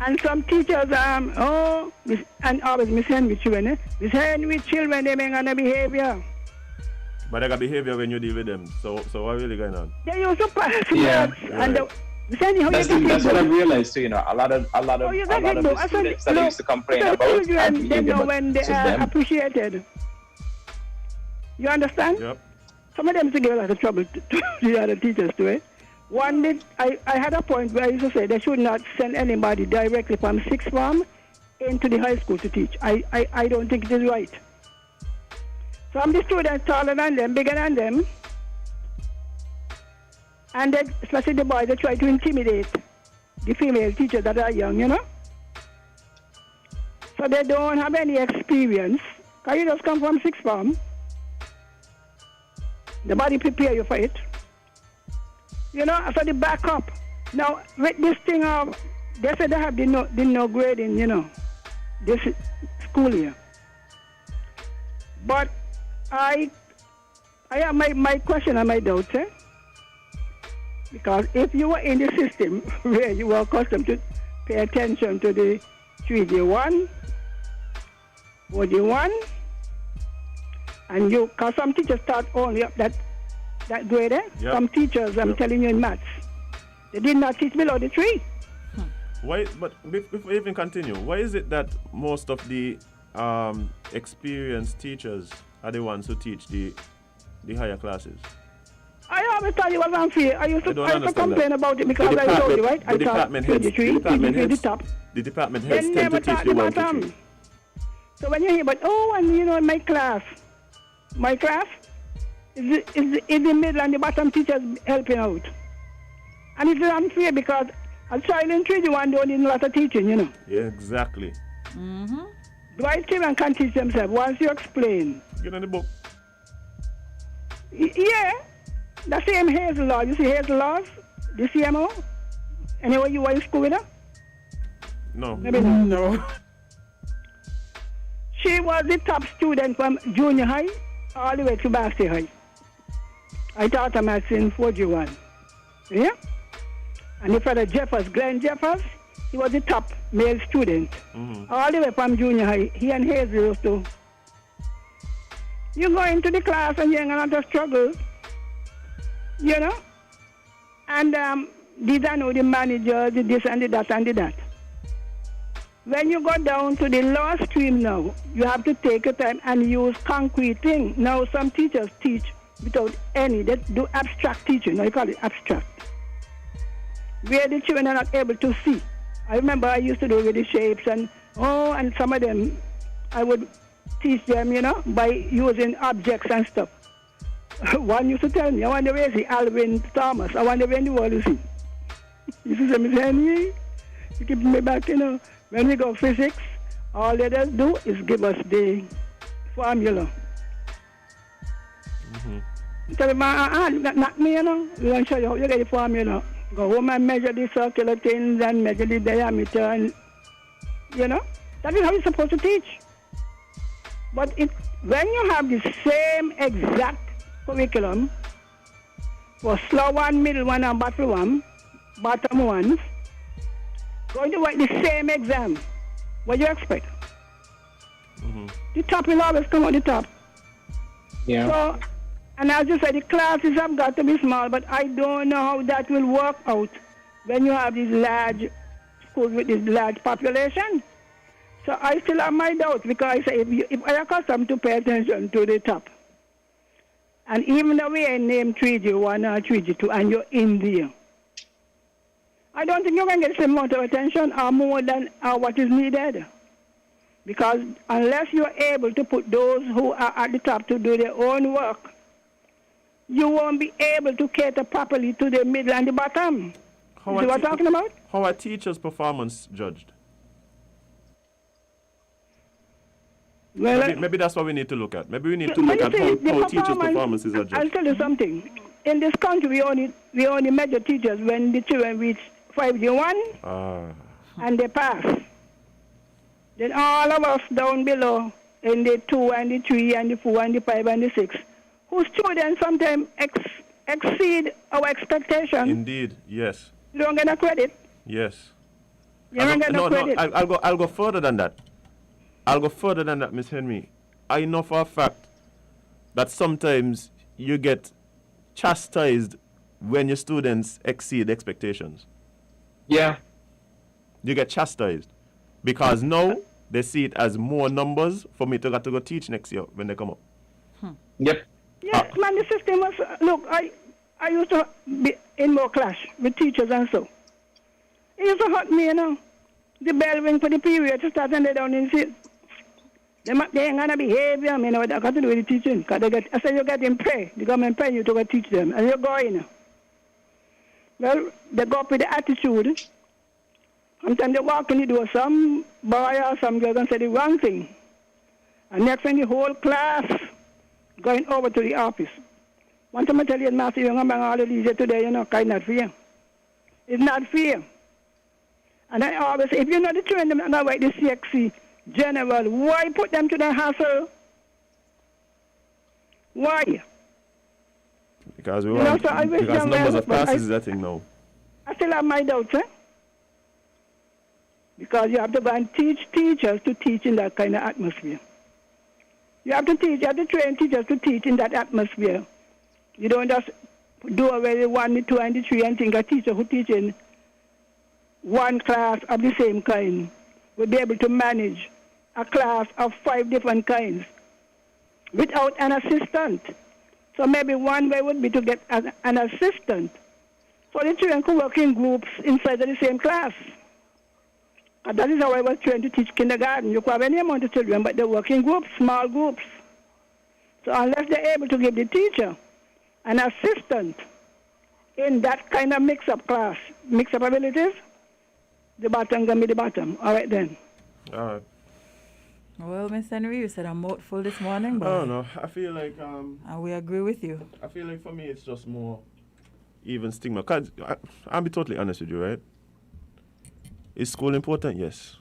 And some teachers, and always Miss Henry children, eh? Miss Henry children, they ain't gonna behavior. But they got behavior when you deal with them. So what really going on? They used to pass Yeah, maths, right. That's what I realized too. A lot of you got it, the students that I used to complain about. Children, they know when they are appreciated. You understand? Yep. Some of them used to give a lot of trouble to the other teachers too. Eh? One did. I had a point where I used to say they should not send anybody directly from sixth form into the high school to teach. I don't think it is right. Some of the students taller than them, bigger than them, and then, especially the boys, they try to intimidate the female teachers that are young, So they don't have any experience. Can you just come from sixth form? The body prepare you for it. For the backup. Now, with this thing of, they said they have the no grading, this school year. But I have my question and my doubts, because if you were in the system where you were accustomed to pay attention to the 3G1, 4G1, and because some teachers start only up that grade, Yep. Some teachers, I'm telling you in maths, they did not teach below the 3. Why? But before we even continue, why is it that most of the experienced teachers are the ones who teach the higher classes? I always thought it was unfair. I used to complain about it because I told you, right? The department heads, the department heads tend to teach the 1 to 3. So when you hear about, in my class is the middle and the bottom teachers helping out. And it's unfair because a child in 3D1 don't need a lot of teaching, Yeah, exactly. Mm-hmm. Bright children can teach themselves once you explain. Get in the book. Yeah. The same Hazel Law. You see Hazel Laws? The CMO? Anyway, you were in school with her? No. Maybe not. No. She was the top student from junior high all the way to Basti High. I taught her maths in 4G1. Yeah? And the father Glenn Jeffers, he was the top male student. Mm-hmm. All the way from junior high. He and Hazel used to. You go into the class and you're going to struggle. And these are the managers, the this and the that and the that. When you go down to the law stream now, you have to take your time and use concrete thing. Now some teachers teach without any, they do abstract teaching, now you call it abstract. Where the children are not able to see. I remember I used to do with the shapes and some of them, I would teach them, by using objects and stuff. One used to tell me, I wonder where is he, Alvin Thomas, I wonder where in the world is he. He used to say, Miss Henry, you keep me back, when we go physics, all they just do is give us the formula. Mm-hmm. Tell them, not me, We're going to show you how you get the formula. Go home and measure the circular things and measure the diameter and, that is how you're supposed to teach. But when you have the same exact curriculum for slow one, middle one, and bottom one, going to write the same exam, what do you expect? Mm-hmm. The top will always come on the top. Yeah. So, and as you said, the classes have got to be small, but I don't know how that will work out when you have these large schools with this large population. So I still have my doubts because I say if I am accustomed to pay attention to the top, and even though we name 3G1 or 3G2 and you're in there, I don't think you're going to get the same amount of attention or more than what is needed. Because unless you're able to put those who are at the top to do their own work, you won't be able to cater properly to the middle and the bottom. You see what I'm talking about? How are teachers' performance judged? Well, maybe that's what we need to look at. Maybe we need to look at how teachers' performances are judged. I'll tell you something. In this country, we only measure teachers when the children reach 5G1 and they pass. Then all of us down below in the 2 and the 3 and the 4 and the 5 and the 6, whose students sometimes exceed our expectation. Indeed, yes. You don't get no credit. Yes. You don't get no credit. I'll go further than that. Miss Henry. I know for a fact that sometimes you get chastised when your students exceed expectations. Yeah. You get chastised. Because now they see it as more numbers for me to go teach next year when they come up. Yep. Yes, man, the system was, look, I used to be in more clash with teachers and so. It used to hurt me, you know. The bell ring for the period to start and they don't insist. They ain't gonna behave, you know, that got to do with the teaching. Cause I said you get them pay. The government pay you to go teach them. And you're going. Well, they go up with the attitude. Sometimes they walk in the door, some boy or some girl and say the wrong thing. And next thing the whole class going over to the office. One time I tell you, Master, you're going to all the leisure today, you know, kind of fair. It's not fair. And I always say, if you know the train them, I'm going to write the CXC general. Why put them to the hassle? Why? Because we You know, want, so I wish because them numbers well, of but passes is that thing now. I still have my doubts, eh? Because you have to go and teach teachers to teach in that kind of atmosphere. You have to train teachers to teach in that atmosphere. You don't just do already 1, 2, and 3 and think a teacher who teach in one class of the same kind will be able to manage a class of 5 different kinds without an assistant. So maybe one way would be to get an assistant so the children could work in groups inside of the same class. And that is how I was trained to teach kindergarten. You could have any amount of children, but they work in groups, small groups. So unless they're able to give the teacher an assistant in that kind of mix-up class, mix-up abilities, the bottom gonna be the bottom. All right then. All right. Well, Miss Henry, you said I'm mouthful this morning, but I don't know. I feel like and we agree with you. I feel like for me it's just more even stigma. Cause I'll be totally honest with you, right? Is school important? Yes.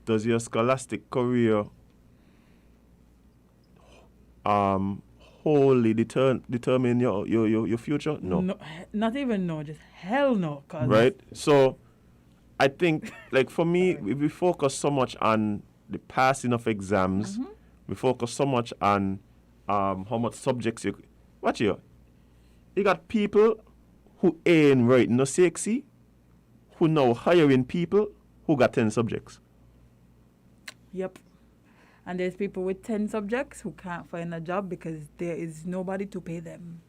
Does your scholastic career wholly determine your future? No. Not even no, just hell no. Right? So I think, like for me, if we focus so much on the passing of exams, we focus so much on how much subjects you... Watch here. You got people who ain't writing no CXC, who now hiring people who got 10 subjects. Yep. And there's people with 10 subjects who can't find a job because there is nobody to pay them.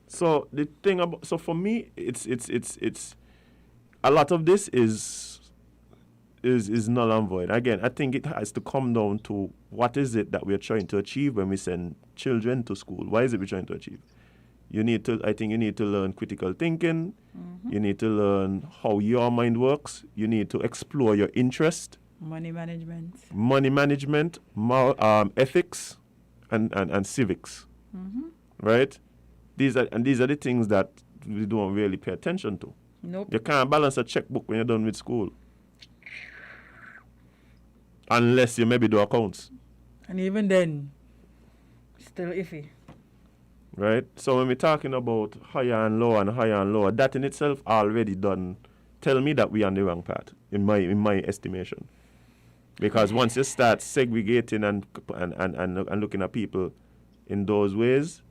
So the thing about... So for me, it's a lot of this is null and void. Again, I think it has to come down to what is it that we're trying to achieve when we send children to school. Why is it we're trying to achieve? I think you need to learn critical thinking. You need to learn how your mind works. You need to explore your interest. Money management, ethics, and civics. Right? These are the things that we don't really pay attention to. Nope. You can't balance a checkbook when you're done with school. Unless you maybe do accounts. And even then, still iffy. Right? So when we're talking about higher and lower, that in itself already done tell me that we're on the wrong path, in my estimation. Because once you start segregating and looking at people in those ways,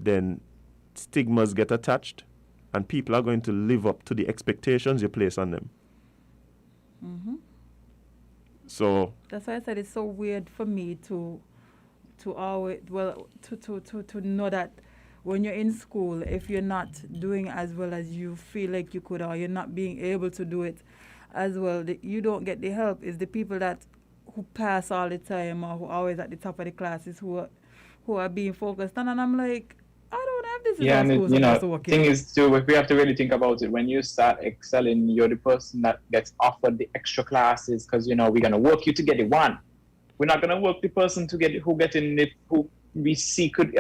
then stigmas get attached and people are going to live up to the expectations you place on them. So that's why I said it's so weird for me to always to know that when you're in school, if you're not doing as well as you feel like you could, or you're not being able to do it as well, you don't get the help. It's the people who pass all the time or who are always at the top of the classes who are being focused on. And I'm like, I don't have this in yeah, my and school. thing is too, if we have to really think about it, when you start excelling, you're the person that gets offered the extra classes because we're gonna work you to get the 1. We're not gonna work the person who we see could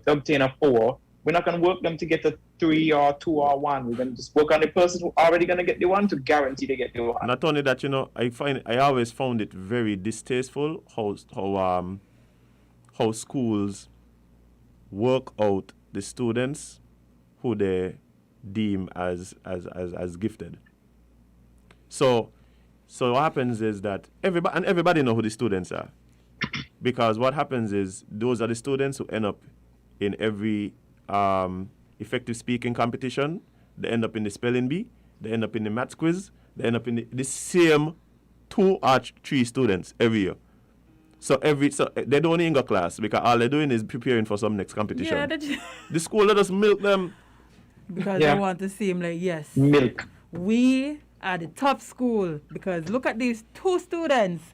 obtain a 4. We're not gonna work them to get a 3 or 2 or 1. We're gonna just work on the person who already gonna get the 1 to guarantee they get the 1. Not only that, I always found it very distasteful how schools work out the students who they deem as gifted. So what happens is that everybody know who the students are, because what happens is those are the students who end up in every effective speaking competition. they end up in the spelling bee, they end up in the maths quiz, they end up in the same 2 or 3 students every year. So they don't even go class because all they're doing is preparing for some next competition. Yeah, the school let us milk them. Because they want to seem like, yes, Milk. we are the top school. Because look at these 2 students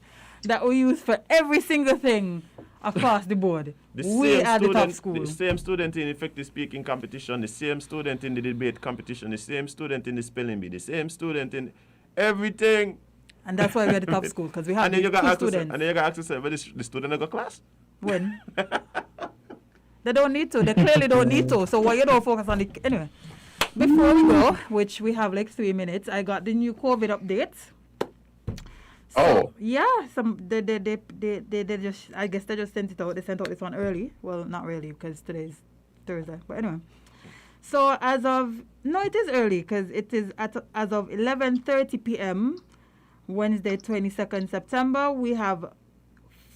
that we use for every single thing across the board. We are the top school. The same student in effective speaking competition, the same student in the debate competition, the same student in the spelling bee, the same student in everything. And that's why we're the top school, because we have the 2 students. And then you got to say, but the student don't go class? When? They don't need to. They clearly don't need to. So why you don't focus on the... Anyway, before we go, which we have like 3 minutes, I got the new COVID updates. So, yeah, they just, I guess they just sent it out. They sent out this one early. Well, not really, because today's Thursday. But anyway. So it is early, because it is as of 11:30 p.m., Wednesday, 22nd September, we have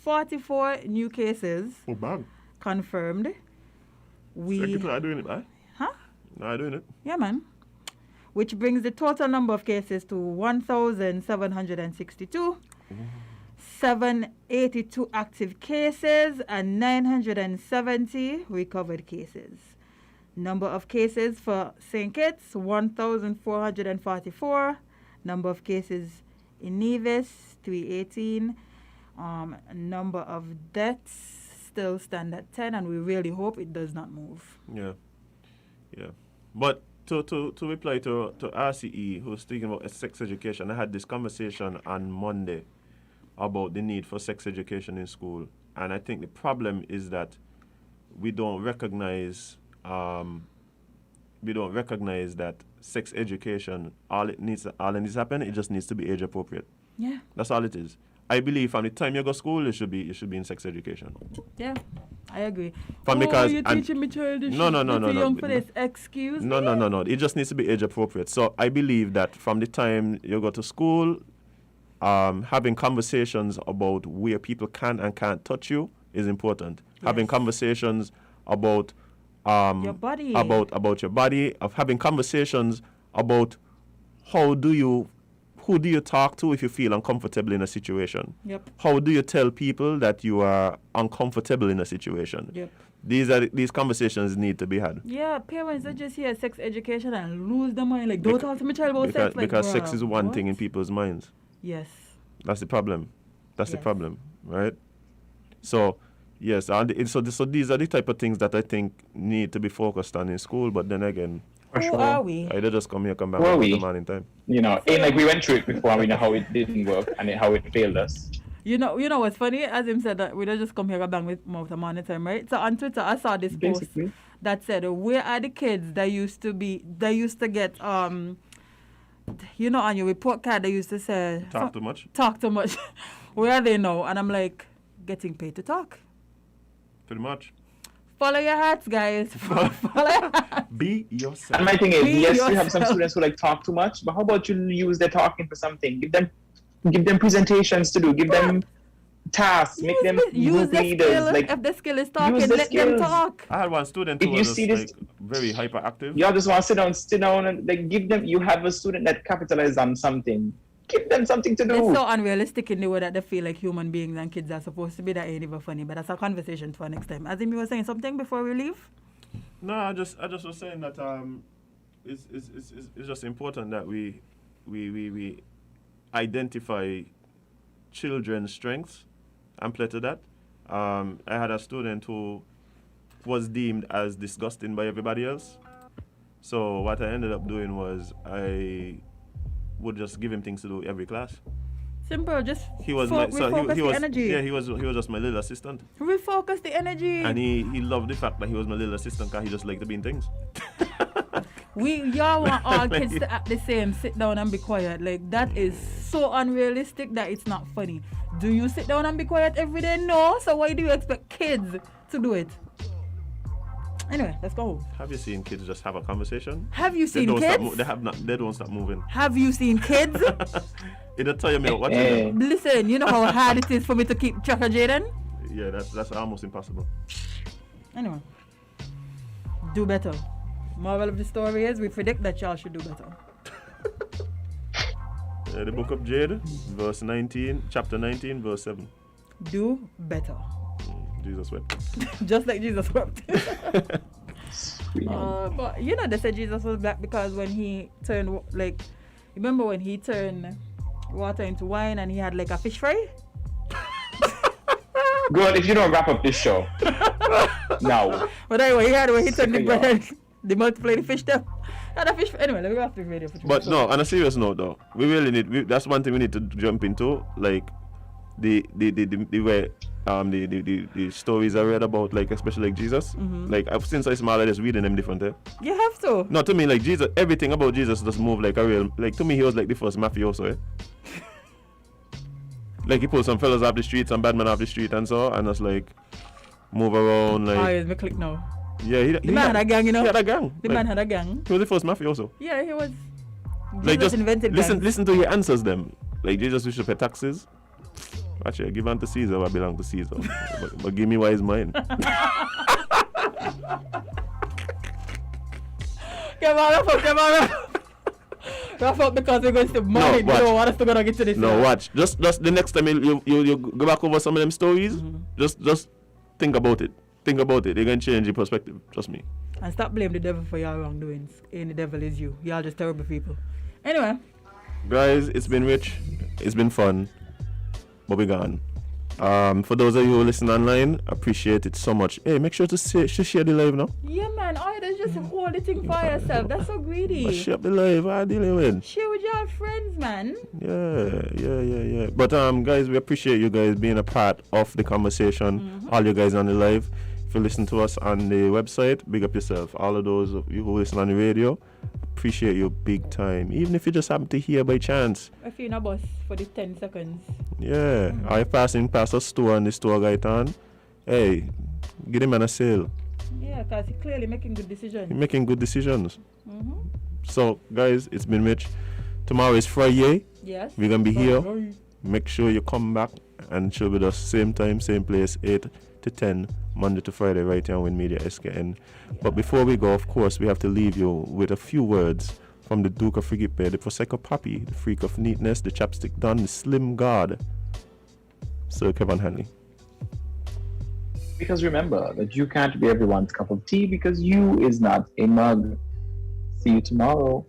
44 new cases confirmed. Secretary are doing it, right? Huh? No, I'm doing it. Yeah, man. Which brings the total number of cases to 1,762, 782 active cases, and 970 recovered cases. Number of cases for St Kitts, 1,444. Number of cases in Nevis, 318. Number of deaths still stand at 10, and we really hope it does not move. Yeah. But to reply to RCE, who's speaking about sex education, I had this conversation on Monday about the need for sex education in school, and I think the problem is that we don't recognize that sex education, all it needs to happen, it just needs to be age appropriate. Yeah. That's all it is. I believe from the time you go to school, it should be in sex education. Yeah, I agree. Because you're teaching me childish. No. Young for this. Excuse me. No. It just needs to be age appropriate. So I believe that from the time you go to school, having conversations about where people can and can't touch you is important. Yes. Having conversations about your body. About your body, of having conversations about who do you talk to if you feel uncomfortable in a situation? Yep. How do you tell people that you are uncomfortable in a situation? Yep. These conversations need to be had. Yeah, parents that just hear sex education and lose their mind. Like, don't talk to my child about sex. Because sex is one thing in people's minds. Yes. That's the problem. The problem, right? So, yes, so these are the type of things that I think need to be focused on in school. But then again, who are we? I just come back with the man in time. We went through it before, and we know how it didn't work and how it failed us. You know what's funny? Azem said that we don't just come here and bang with mouth a man in time, right? So on Twitter, I saw this post that said, where are the kids that used to get, on your report card, they used to say... Talk too much. Where are they now? And I'm like, getting paid to talk. Pretty much. Follow your hearts, guys. Follow your hearts. Be yourself. And my thing is, yes, you have some students who talk too much, but how about you use their talking for something? Give them presentations to do. Give them tasks. Make them use the leaders. Skill. If the skill is talking, let them talk. I had one student who was very hyperactive. You just want to sit down and give them. You have a student that capitalizes on something. Give them something to do. It's so unrealistic in the way that they feel like human beings and kids are supposed to be. That ain't even funny. But that's a conversation for next time. Azem, you were saying something before we leave? No, I just was saying that it's just important that we identify children's strengths and play to that. I had a student who was deemed as disgusting by everybody else. So what I ended up doing was I would just give him things to do every class. Simple, just refocus the energy. Yeah, he was just my little assistant. Refocus the energy. And he loved the fact that he was my little assistant because he just liked to be in things. Y'all want all kids to act the same, sit down and be quiet. Like, that is so unrealistic that it's not funny. Do you sit down and be quiet every day? No. So why do you expect kids to do it? Anyway, let's go. Have you seen kids just have a conversation? Have you seen kids? They don't stop moving. Have you seen kids? It'll tell you what Listen, you know how hard it is for me to keep track of Jaden? Yeah, that's almost impossible. Anyway, do better. Moral of the story is we predict that y'all should do better. The book of Jade, verse 19, chapter 19, verse 7. Do better. Jesus wept. Just like Jesus wept. Sweet. But you know they said Jesus was black because when he turned, like, remember when he turned water into wine and he had like a fish fry? Good, if you don't wrap up this show. Now. But anyway, he had when he turned the bread and they multiplied the fish there. And the fish, anyway, let me go after the radio. But no, on a serious note though, we really need, that's one thing we need to jump into, like the way the stories I read about, like especially like Jesus. Like since I small I just reading them different. You have to. No, to me like Jesus, everything about Jesus just move like a real, like to me he was like the first mafioso. Like he pulled some fellas off the street, some bad men off the street and so, and just like move around like. Oh, yes, me click now. Yeah, the man had a gang, you know. He had a gang. The man had a gang. He was the first mafioso. Yeah, he was. Jesus Like just invented listen to your answers them. Like Jesus used to pay taxes. Actually, give unto Caesar what belong to Caesar. but give me what is mine. Come on. Wrap up because we're going to money. No, No, what else to gonna get to this? No, watch. Just the next time you go back over some of them stories, just think about it. Think about it. They're gonna change your perspective. Trust me. And stop blaming the devil for your wrongdoings. And the devil is you. Y'all just terrible people. Anyway. Guys, it's been rich. It's been fun. But we're gone. For those of you who listen online, appreciate it so much. Hey, make sure to share the live now. Yeah, man. Oh, that's just hold the thing for yourself. That's so greedy. But share the live. How do you win? Share with your friends, man. Yeah. But guys, we appreciate you guys being a part of the conversation. All you guys on the live. If you listen to us on the website, big up yourself. All of those of you who listen on the radio, appreciate you big time. Even if you just happen to hear by chance. If you're in a bus for the 10 seconds. Yeah. I passing past a store and the store guy turn. Hey, get him on a sale. Yeah, because he's clearly making good decisions. He's making good decisions. So, guys, it's been Rich. Tomorrow is Friday. Yes. We're going to be here. Make sure you come back and chill with us. Same time, same place, 8 to 10, Monday to Friday, right here on WINNMedia SKN. But before we go, of course, we have to leave you with a few words from the Duke of Frigipe, the Prosecco Papi, the Freak of Neatness, the Chapstick Don, the Slim God, Sir Kevon Hanley. Because remember that you can't be everyone's cup of tea because you is not a mug. See you tomorrow.